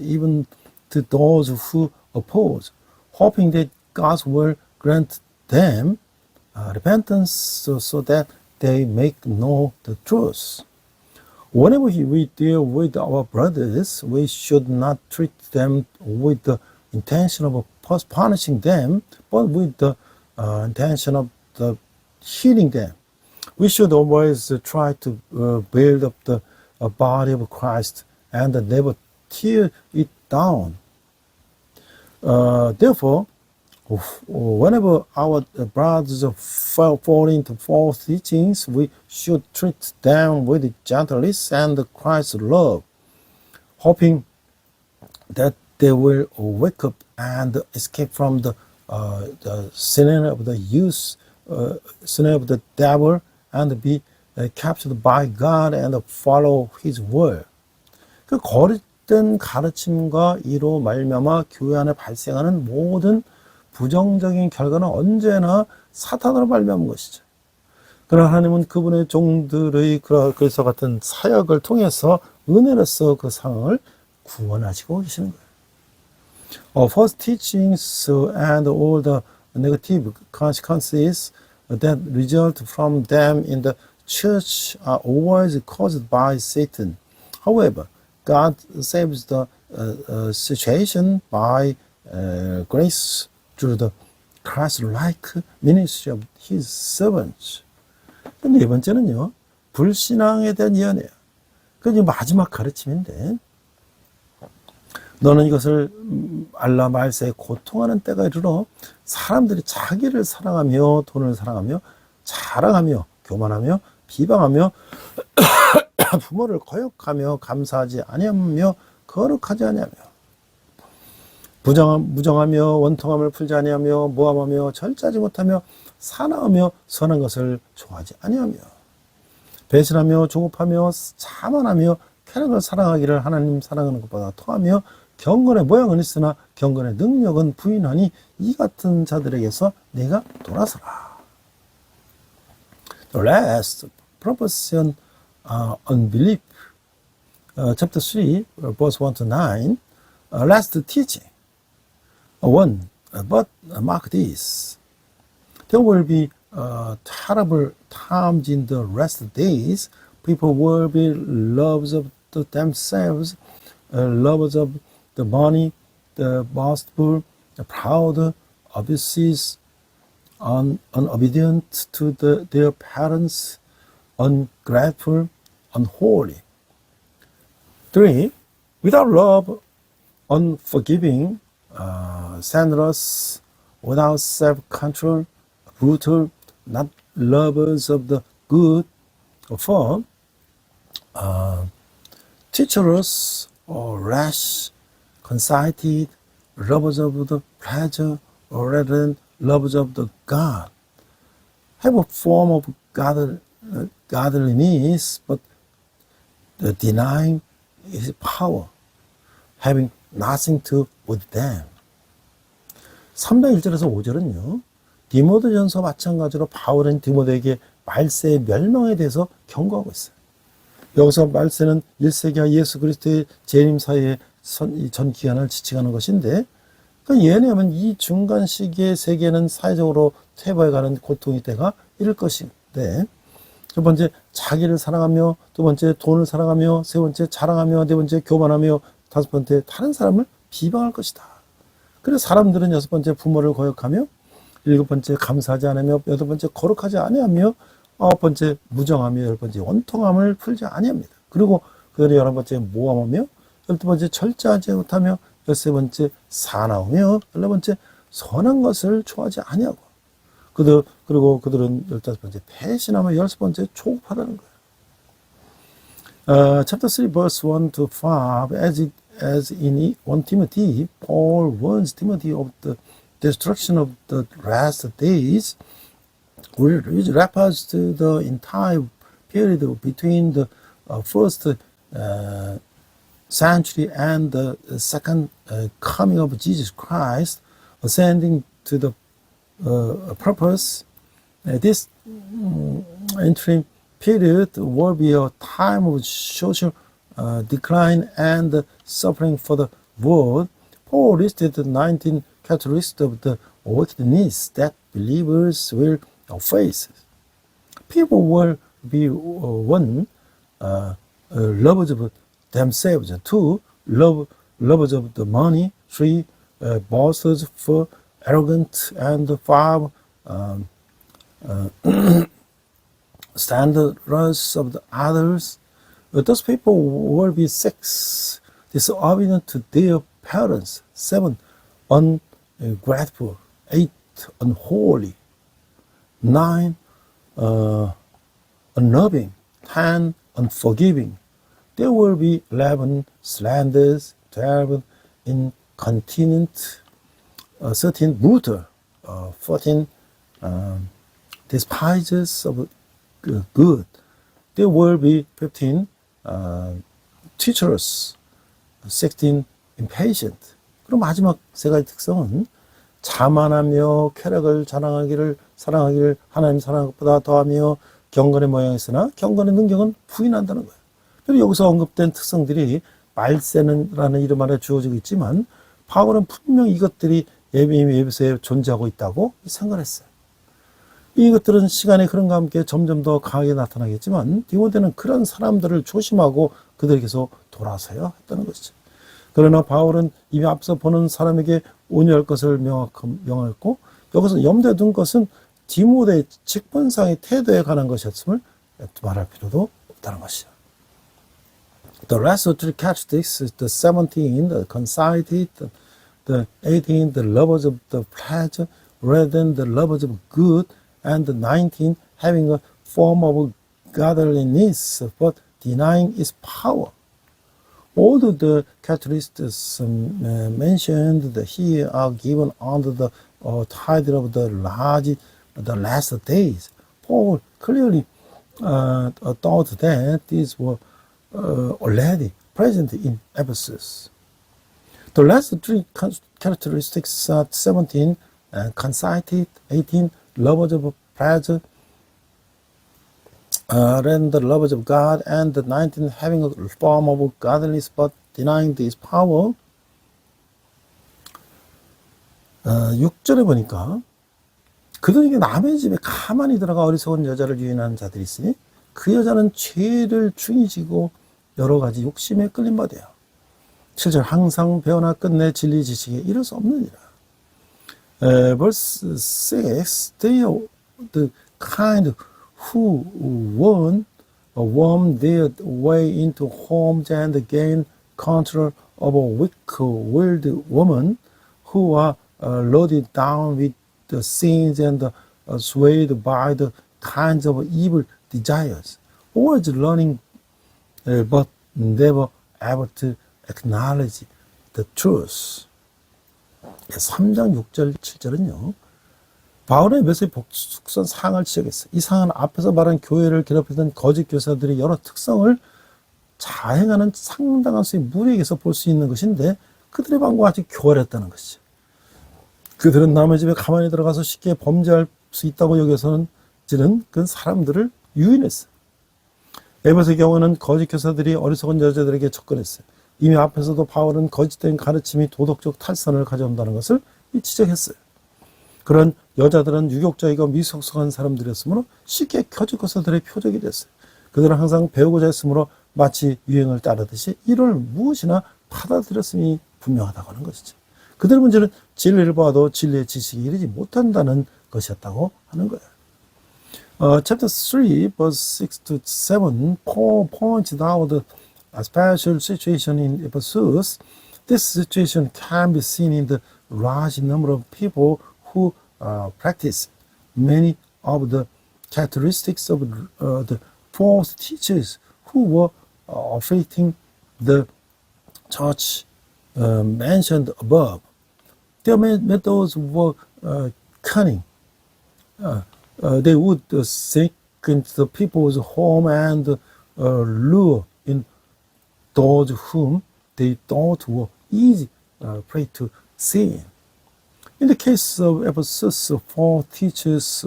even to those who oppose, hoping that God will grant them repentance so that they may know the truth. Whenever we deal with our brothers, we should not treat them with the intention of punishing them, but with the intention of healing them. We should always try to build up the body of Christ and never tear it down. Therefore, whenever our brothers fall into false teachings, we should treat them with gentleness and Christ's love, hoping that they will wake up and escape from the sin of the devil and be captured by God and follow His word. 그 거짓된 가르침과 이로 말미암아 교회 안에 발생하는 모든 부정적인 결과는 언제나 사탄으로 발명한 것이죠. 그러나 하나님은 그분의 종들의 그래서 같은 사역을 통해서 은혜로서 그 상황을 구원하시고 계시는 거예요. False teachings and all the negative consequences that result from them in the church are always caused by Satan. However, God saves the situation by grace through the Christ-like ministry of His servants. 네 번째는요, 불신앙에 대한 예언이에요. 그게 마지막 가르침인데, 너는 이것을 알라 말세에 고통하는 때가 이르러 사람들이 자기를 사랑하며 돈을 사랑하며 자랑하며 교만하며 비방하며 부모를 거역하며 감사하지 아니하며 거룩하지 아니하며 무정하며 원통함을 풀지 아니하며 모함하며 절제하지 못하며 사나우며 선한 것을 좋아하지 아니하며 배신하며 조급하며 자만하며 쾌락을 사랑하기를 하나님 사랑하는 것보다 더하며 경건의 모양은 있으나 경건의 능력은 부인하니 이 같은 자들에게서 내가 돌아서라. The last proposition, unbelief. Chapter 3, verse 1 to 9. Last teaching. 1. But mark this. There will be terrible times in the last days. People will be lovers of themselves, lovers of the money, the boastful, the proud, abusive, unobedient to their parents, ungrateful, unholy. 3. Without love, unforgiving, scandalous, without self-control, brutal, not lovers of the good. 4. Treacherous or rash, conceited, lovers of the pleasure rather than lovers of the God. Have a form of godliness, but denying his power, having nothing to with them. 3장 1절에서 5절은요, 디모데전서 마찬가지로 바울은 디모데에게 말세의 멸망에 대해서 경고하고 있어요. 여기서 말세는 1세기와 예수 그리스도의 재림 사이의 전 기간을 지칭하는 것인데, 그러니까 예언하면 이 중간 시기의 세계는 사회적으로 퇴보해가는 고통의 때가 이를 것인데, 첫 번째 자기를 사랑하며, 두 번째 돈을 사랑하며, 세 번째 자랑하며, 네 번째 교만하며, 다섯 번째 다른 사람을 비방할 것이다. 그래서 사람들은 여섯 번째 부모를 거역하며, 일곱 번째 감사하지 않으며, 여덟 번째 거룩하지 아니하며, 아홉 번째 무정하며, 열 번째 원통함을 풀지 아니합니다. 그리고 그 열한 번째 모함하며, 열두 번째 절제하지 못하며, 열세 번째 사나우며, 열네 번째 선한 것을 좋아하지 아니하고, 그리고 그들은 15번째 배신하며 16번째 조급하다는 거예요. Chapter 3 verse 1 to 5 as in 1 Timothy, Paul warns Timothy of the destruction of the last days, which refers to the entire period between the first century and the second coming of Jesus Christ, ascending to the purpose. This interim period will be a time of social decline and suffering for the world. Paul listed the 19 characteristics of the wickedness that believers will face. People will be one, lovers of themselves; two, lovers of the money; three, boasters; four, arrogant; and five, slanderers of the others. Those people will be six, disobedient to their parents; seven, ungrateful; eight, unholy; nine, unloving; 10, unforgiving. There will be 11, slanderers; 12, incontinent; 13, brutal; 14, despisers of good. There will be 15, treacherous; 16, impatient. 그리고 마지막 세 가지 특성은 자만하며 쾌락을 사랑하기를 하나님 사랑하는 것보다 더하며 경건의 모양이 있으나 경건의 능력은 부인한다는 거예요. 그리고 여기서 언급된 특성들이 말세라는 이름 아래 주어지고 있지만 바울은 분명히 이것들이 에베소에 존재하고 있다고 생각했어요. 이것들은 시간의 흐름과 함께 점점 더 강하게 나타나겠지만 디모데는 그런 사람들을 조심하고 그들에게서 돌아서야 했다는 것이죠. 그러나 바울은 이미 앞서 보는 사람에게 온유할 것을 명하였고 여기서 염두에 둔 것은 디모데의 직분상의 태도에 관한 것이었음을 말할 필요도 없다는 것이죠. The rest of the characteristics, the 17, the conceited, the 18, the lovers of the pleasure rather than the lovers of good, and the 19, having a form of godliness but denying its power. All of the characteristics mentioned here are given under the title of the last days. Paul clearly thought that these were already present in Ephesus. The last three characteristics are 17, conceited; 18, lovers of pleasure, and the lovers of God; and the 19, having a form of godliness but denying this power. 6절에 보니까 그들에게 남의 집에 가만히 들어가 어리석은 여자를 유인하는 자들이 있으니 그 여자는 죄를 중히 지고 여러 가지 욕심에 끌린 바 되어 7절 항상 배우나 끝내 진리 지식에 이를 수 없느니라. verse 6, they are the kind who worm their way into homes and gain control of a weak-willed woman who are loaded down with the sins and swayed by the kinds of evil desires, always learning but never able to acknowledge the truth. 3장 6절 7절은요. 바울의 메시지 복수선 상을 지적했어요. 이 상은 앞에서 말한 교회를 괴롭히던 거짓 교사들의 여러 특성을 자행하는 상당한 수의 무리에게서 볼 수 있는 것인데 그들의 방법과 아주 교활했다는 것이죠. 그들은 남의 집에 가만히 들어가서 쉽게 범죄할 수 있다고 여겨서는 그 사람들을 유인했어요. 에베소의 경우는 거짓 교사들이 어리석은 여자들에게 접근했어요. 이미 앞에서도 바울은 거짓된 가르침이 도덕적 탈선을 가져온다는 것을 지적했어요. 그런 여자들은 유격적이고 미숙숙한 사람들이었으므로 쉽게 거짓 교사들의 표적이 됐어요. 그들은 항상 배우고자 했으므로 마치 유행을 따르듯이 이를 무엇이나 받아들였음이 분명하다고 하는 것이죠. 그들의 문제는 진리를 봐도 진리의 지식이 이르지 못한다는 것이었다고 하는 거예요. Chapter 3, verse 6 to 7, Paul pointed out a special situation in Ephesus. This situation can be seen in the large number of people who practice many of the characteristics of the false teachers who were afflicting the church mentioned above. Their methods were cunning. They would sneak into the people's home and lure in those whom they thought were easy prey to sin. In the case of Ephesus, 4 teachers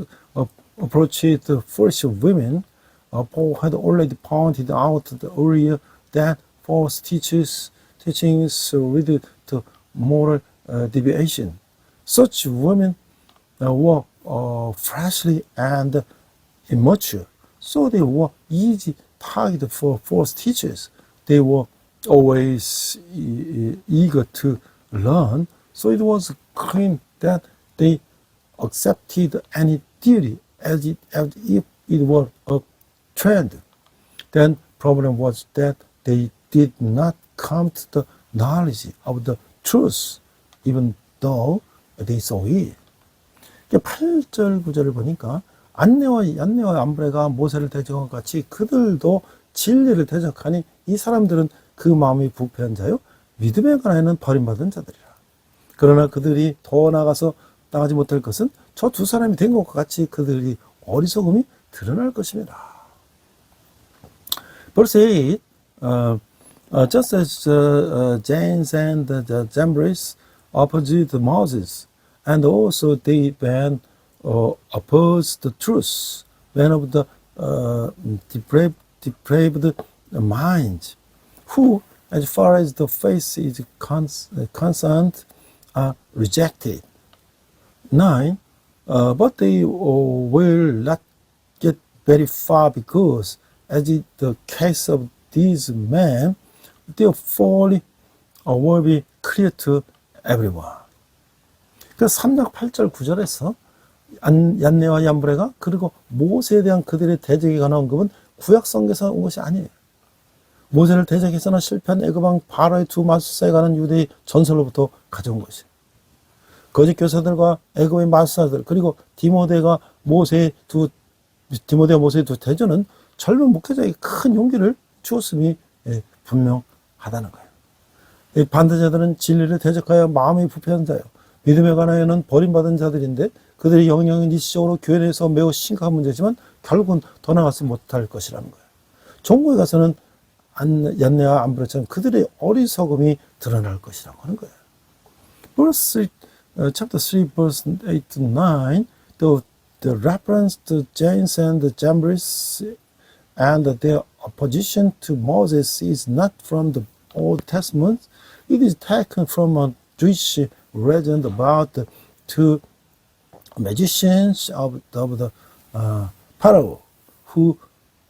approached the foolish women. Paul had already pointed out earlier that false teachings lead to moral deviation. Such women were fleshly and immature, so they were easy target for false teachers. They were always eager to learn, so it was clear that they accepted any theory as if it were a trend. Then problem was that they did not come to the knowledge of the truth, even though they saw it. 8절 9절을 보니까 얀네와 암브레가 모세를 대적한 것 같이 그들도 진리를 대적하니 이 사람들은 그 마음이 부패한 자요 믿음에 관하여는 버림받은 자들이라. 그러나 그들이 더 나가서 나가지 못할 것은 저 두 사람이 된 것과 같이 그들이 어리석음이 드러날 것입니다. Verse 8, just as James and Jambres opposed Moses, and also they then opposed the truth, men of the depraved minds, who, as far as the faith is concerned, are rejected. 9. But they will not get very far because, as in the case of these men, their folly will be clear to everyone. 그 3장 8절 9절에서 얀네와 얀브레가 그리고 모세에 대한 그들의 대적에 관한 언급은 구약성경에서 온 것이 아니에요. 모세를 대적해서는 실패한 애굽왕 바로의 두 마술사에 관한 유대의 전설로부터 가져온 것이에요. 거짓 교사들과 애굽의 마술사들 그리고 디모데와 모세의 두 대조는 젊은 목회자에게 큰 용기를 주었음이 분명하다는 거예요. 반대자들은 진리를 대적하여 마음이 부패한 자요 믿음에 관하여는 버림받은 자들인데 그들의 영향은 일시적으로 교회 내에서 매우 심각한 문제지만 결국은 더 나가지 못할 것이라는 거예요. 종국에 가서는 얀네와 암브레처럼 그들의 어리석음이 드러날 것이라고 하는 거예요. Chapter 3, verse 8 to 9, the reference to James and Jambres and their opposition to Moses is not from the Old Testament. It is taken from a Jewish legend about the two magicians of the Pharaoh who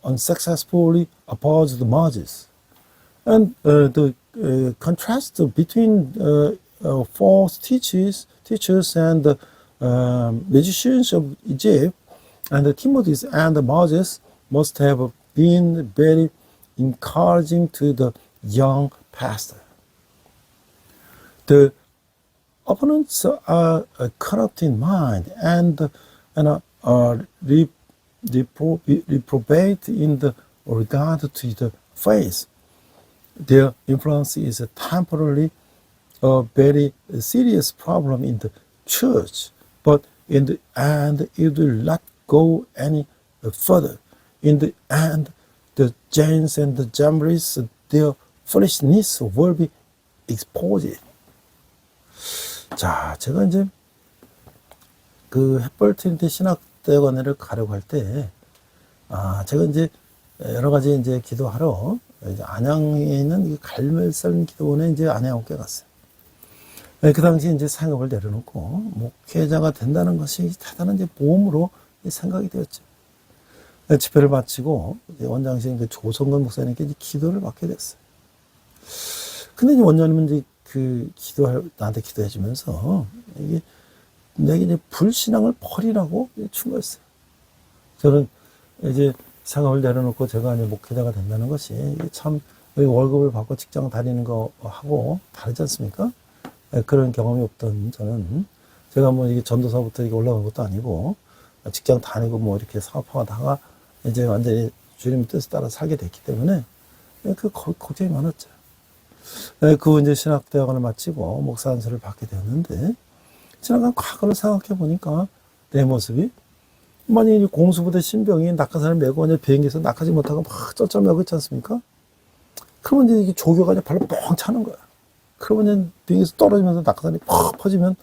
unsuccessfully opposed Moses. And the contrast between false teachers and magicians of Egypt, and Timothy and Moses must have been very encouraging to the young pastor. The opponents are corrupt in mind and reprobate in the regard to the faith. Their influence is temporarily a very serious problem in the church, but in the end it will not go any further. In the end, the Jains and the Jambres, their foolishness will be exposed. 자, 제가 이제 그 햇벌트린티 신학대학원을 가려고 할 때, 제가 이제 여러 가지 이제 기도하러 이제 안양에 있는 이 갈멜산 기도원에 이제 안양교회 갔어요. 그 당시 이제 상업을 내려놓고 목회자가 된다는 것이 대단한 이제 모험으로 생각이 되었죠. 집회를 마치고 원장실 그 조성근 목사님께 이제 기도를 받게 됐어요. 근데 이제 원장님은 이제 나한테 기도해 주면서 이게 내게 이제 불신앙을 버리라고 준 거였어요. 저는 이제 상업을 내려놓고 제가 이제 목회자가 된다는 것이 참 월급을 받고 직장 다니는 거하고 다르지 않습니까? 그런 경험이 없던 저는 제가 뭐 이게 전도사부터 이렇게 올라간 것도 아니고 직장 다니고 뭐 이렇게 사업하다가 이제 완전히 주님 뜻에 따라 살게 됐기 때문에 걱정이 많았죠. 그 이제 신학대학원을 마치고 목사 안수를 받게 되었는데 지나간 과거를 생각해 보니까 내 모습이 만약에 공수부대 신병이 낙하산을 메고 이제 비행기에서 낙하지 못하고 막 쩔쩔매고 있지 않습니까? 그러면 이제 이게 조교가 이제 발로 뻥 차는 거야. 그러면 이제 비행기에서 떨어지면서 낙하산이 퍽 퍼지면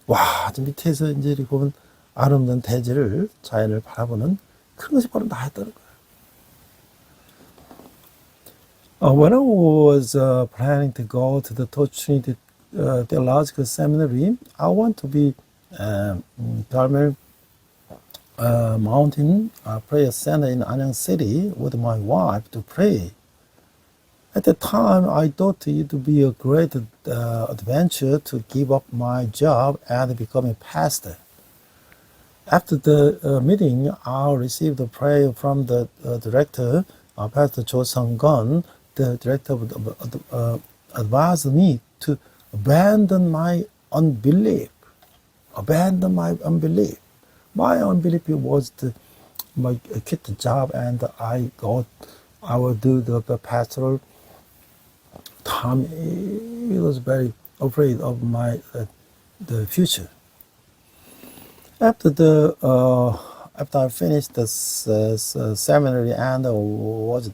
와, 밑에서 이제 이렇게 보면 아름다운 대지를 자연을 바라보는 그런 것이 바로 나였다는 거야. When I was planning to go to the Trinity Theological Seminary, I want to be Carmel Mountain Prayer Center in Anyang City with my wife to pray. At the time, I thought it would be a great adventure to give up my job and become a pastor. After the meeting, I received a prayer from the director, Pastor Cho Sung-gun. The director advised me to abandon my unbelief. Abandon my unbelief. My unbelief was to quit the job, and I will do the pastoral time. He was very afraid of my the future. After I finished the seminary and was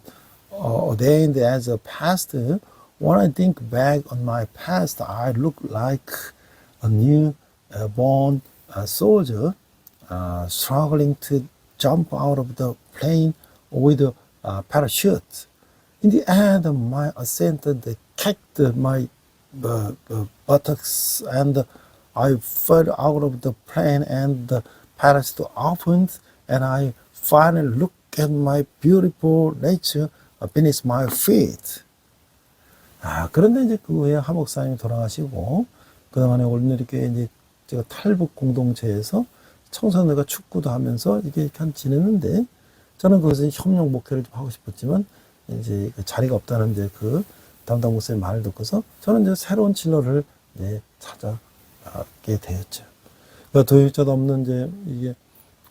ordained as a pastor, when I think back on my past, I look like a newborn soldier struggling to jump out of the plane with a parachute. In the end, my ascent kicked my buttocks, and I fell out of the plane, and the parachute opened, and I finally looked at my beautiful nature beneath my feet. 그런데 이제 그 후에 하 목사님이 돌아가시고, 그동안에 올누리교회 이제 제가 탈북 공동체에서 청소년들과 축구도 하면서 이렇게 지냈는데, 저는 거기서 협력 목회를 좀 하고 싶었지만, 이제 자리가 없다는 이제 그 담당 목사님 말을 듣고서 저는 이제 새로운 진로를 이제 찾아가게 되었죠. 도입자도 없는 이제 이게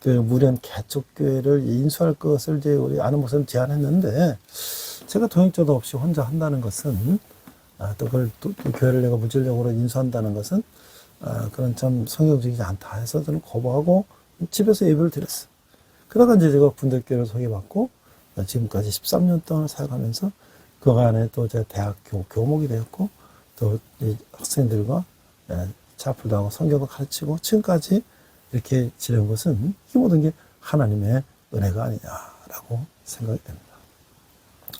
그 무련 개척교회를 인수할 것을 이제 우리 아는 목사님 제안했는데, 제가 동역자도 없이 혼자 한다는 것은 또 그걸 또 교회를 내가 무질력으로 인수한다는 것은 그런 참 성경적이지 않다 해서 저는 거부하고 집에서 예배를 드렸어요. 그러다가 이제 제가 분들교회를 소개받고 지금까지 13년 동안 사역하면서 그 안에 또 제가 대학교 교목이 되었고 또 학생들과 차풀도 하고 성경도 가르치고 지금까지 이렇게 지낸 것은 이 모든 게 하나님의 은혜가 아니냐라고 생각이 됩니다.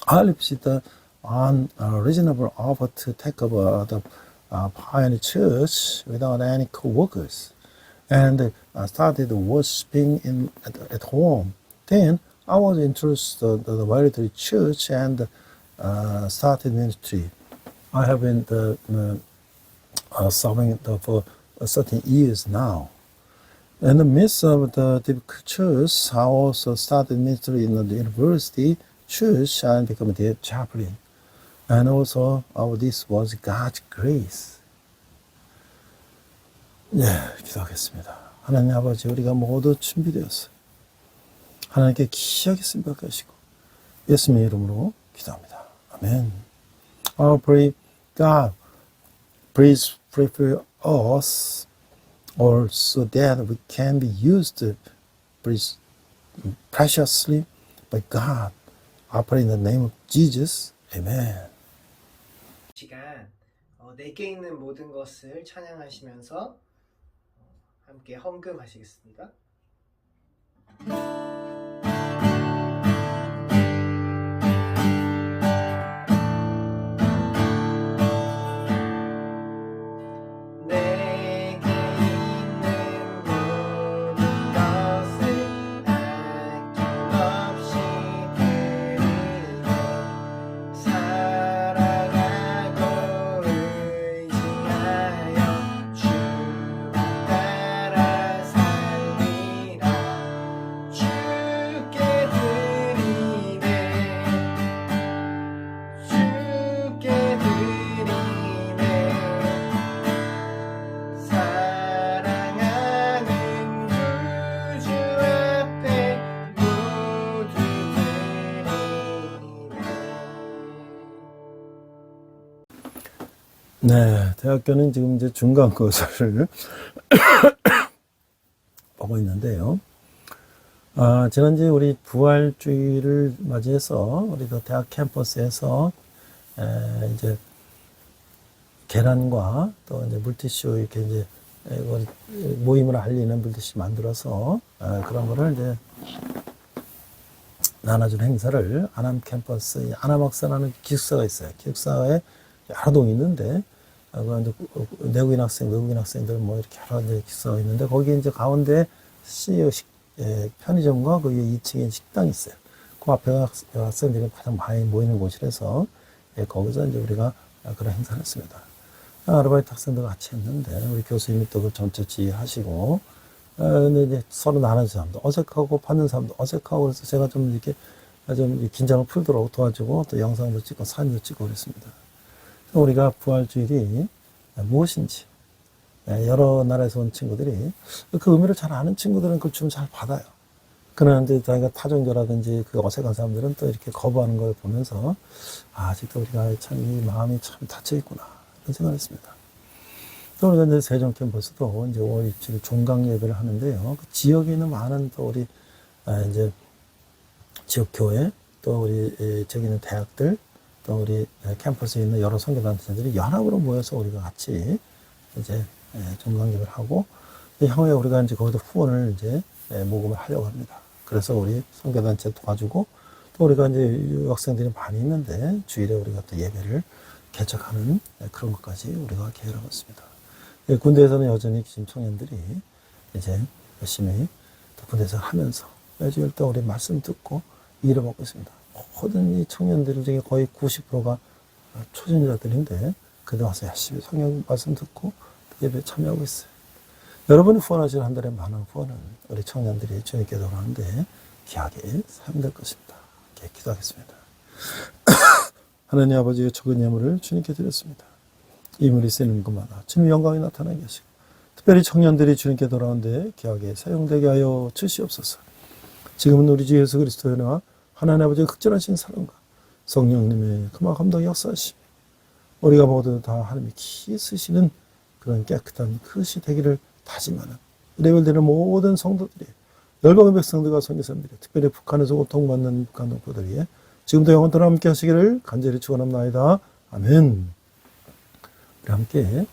I received an reasonable offer to take over the Pioneer Church without any co-workers, and started worshiping at home. Then I was introduced to the military church and started ministry. I have been serving for certain years now. In the midst of the difficult church, I also started ministry in the university church and become the chaplain. And also, this was God's grace. 네, 기도하겠습니다. 하나님 아버지, 우리가 모두 준비되었어요. 하나님께 귀하게 승박하시고 예수님의 이름으로 기도합니다. 아멘. I pray God, please prepare us all so that we can be used preciously by God. I pray in the name of Jesus. Amen. 시간 내게 있는 모든 것을 찬양하시면서 함께 헌금하시겠습니다. 네, 대학교는 지금 이제 중간고사를 보고 있는데요. 지난주에 우리 부활주의를 맞이해서 우리도 대학 캠퍼스에서 이제 계란과 또 이제 물티슈 이렇게 이제 모임을 알리는 물티슈 만들어서 그런 거를 이제 나눠주는 행사를 안암 캠퍼스 안암학사라는 기숙사가 있어요. 기숙사에 여러 동이 있는데 내국인 학생, 외국인 학생들 뭐 이렇게 여러 이제 기숙사가 있는데 거기 이제 가운데 편의점과 그 2층에 식당이 있어요. 그 앞에 학생들이 가장 많이 모이는 곳이라서 거기서 이제 우리가 그런 행사를 했습니다. 아르바이트 학생들 같이 했는데 우리 교수님이 또 그 전체 지휘하시고 근데 이제 서로 나눠진 사람도 어색하고 받는 사람도 어색하고 그래서 제가 좀 이렇게 좀 긴장을 풀도록 도와주고 또 영상도 찍고 사진도 찍고 그랬습니다. 우리가 부활주일이 무엇인지 여러 나라에서 온 친구들이 그 의미를 잘 아는 친구들은 그걸 좀 잘 받아요. 그런데 자기가 타종교라든지 그 어색한 사람들은 또 이렇게 거부하는 걸 보면서 아직도 우리가 참 이 마음이 참 닫혀 있구나 이런 생각을 했습니다. 또 우리가 이제 세종 캠퍼스도 이제 5월 27일 종강 예배를 하는데요. 그 지역에 있는 많은 또 우리 이제 지역 교회 또 우리 저기 있는 대학들 또 우리 캠퍼스에 있는 여러 선교단체들이 연합으로 모여서 우리가 같이 이제 종강예배를 하고 향후에 우리가 이제 거기서 후원을 이제 모금을 하려고 합니다. 그래서 우리 선교단체 도와주고 또 우리가 이제 유학생들이 많이 있는데 주일에 우리가 또 예배를 개척하는 그런 것까지 우리가 계획하고 있습니다. 군대에서는 여전히 지금 청년들이 이제 열심히 또 군대에서 하면서 매주일 또 우리 말씀 듣고 일을 먹고 있습니다. 모든 이 청년들 중에 거의 90%가 초전자들인데 그들 와서 열심히 성경 말씀 듣고 예배에 참여하고 있어요. 여러분이 후원하시는 한 달에 많은 후원은 우리 청년들이 주님께 돌아오는데 귀하게 사용될 것입니다. 이렇게 기도하겠습니다. 하나님 아버지의 적은 예물을 주님께 드렸습니다. 이물이 쓰이는 것마다 주님 영광이 나타나게 하시고 특별히 청년들이 주님께 돌아오는데 귀하게 사용되게 하여 주시옵소서. 지금은 우리 주 예수 그리스도의 은혜와 하나님 아버지의 극진하신 사랑과 성령님의 그마 감동 역사하시며 우리가 모두 다 하나님이 키 쓰시는 그런 깨끗한 그릇이 되기를 다짐하는 레벨되는 모든 성도들이 열방의 백성들과 선교사님들이 특별히 북한에서 고통받는 북한 동포들이 지금도 영원토록 함께 하시기를 간절히 축원합니다. 아멘. 우리 함께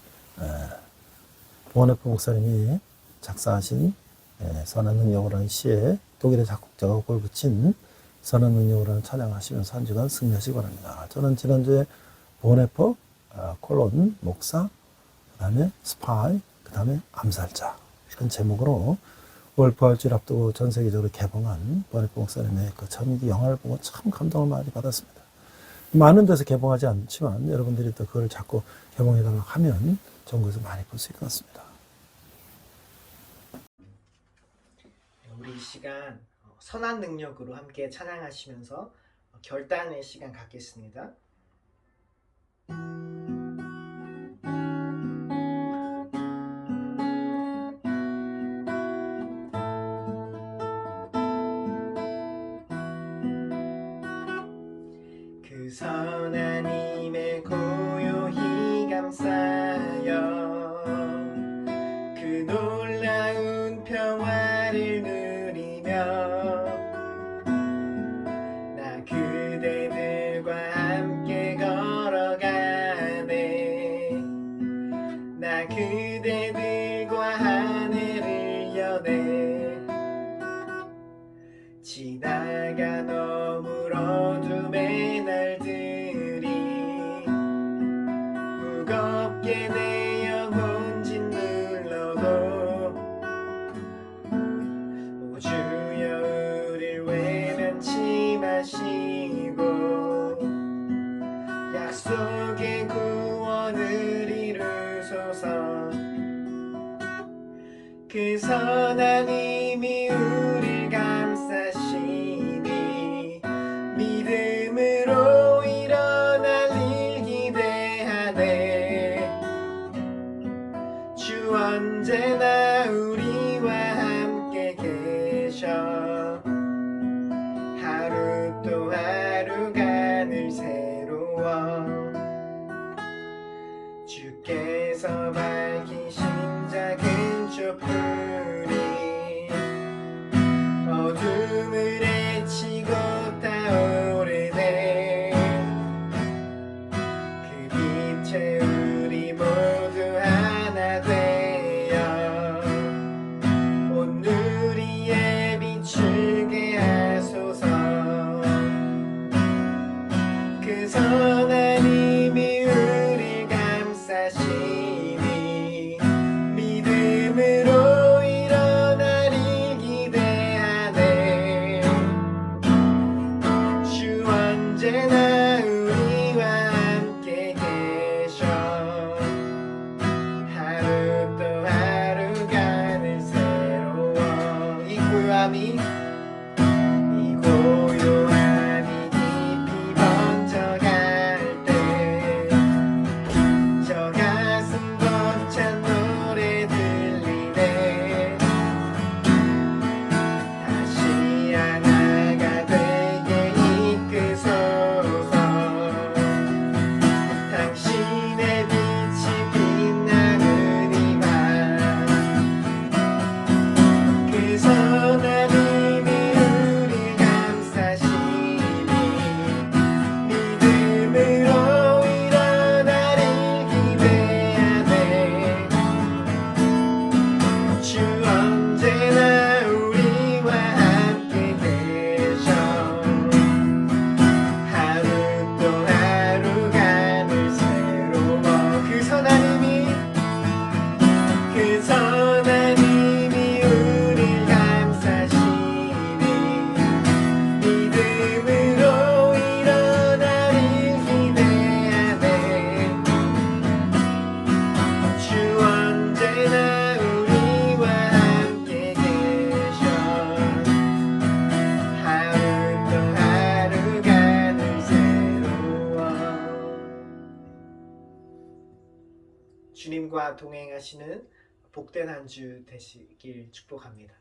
봉원회포 목사님이 작사하신 선한 능력이라는 시에 독일의 작곡자가 곡을 붙인 선한 능력이라는 찬양하시면서 한 주간 승리하시기 바랍니다. 저는 지난주에 봉원회포 콜론 목사 그 다음에 스파이 그 다음에 암살자 이런 제목으로 월부활주일 앞두고 전 세계적으로 개봉한 봉원회포 목사님의 그 전기 영화를 보고 참 감동을 많이 받았습니다. 많은 데서 개봉하지 않지만 여러분들이 또 그걸 자꾸 개봉해달라고 하면 좋은 것을 많이 볼 수 있을 것 같습니다. 우리 이 시간 선한 능력으로 함께 찬양하시면서 결단의 시간 갖겠습니다. 그 선한 힘에 고요히 감싸여 그 놀라운 평화를 누리며 나 그대들과 함께 걸어가네. 나 그대들과 하늘을 여네. 지나가 너물 어둠의 날들이 무겁게 내 영혼 짓눌러도 오 주여 우릴 외면치 마시고 약속의 구원을 이루소서. 그 선한 힘이 우릴 감싸시니 믿음으로 일어날 일 기대하네. 주 언제나 우리와 함께 계셔. 하루 또 하루가 늘 새로워. 주께서 밝히신 작은 촛불이 어둠을 헤치고 타오르네. 그 빛에 우리 모두 하나 되어 온 누리에 비추게 하소서. 그 선한 힘이 우릴 감싸시니 믿음으로 일어날 일 기대하네. 주 언제나 우리와 함께 계셔. 하루 또 하루가 늘 새로워. 이 고요함이 깊이 번져갈 때 저 가슴 벅찬 노래 들리네. 다시 하나가 되게 이끄소서. 당신의 빛이 빛나는 이 밤 그 선한 힘이 우릴 감싸시니 믿음으로 일어날 일 기대하네. 주 언제나 우리와 함께 계셔. 하루 또 하루가 늘 새로워. 그 선한 힘이 우릴 감싸시니 믿음으로 일어날 일 기대하네. 주 언제나 우리와 함께 계셔. 하루 또 하루가 늘 새로워. 주님과 동행하시는 복된 한 주 되시길 축복합니다.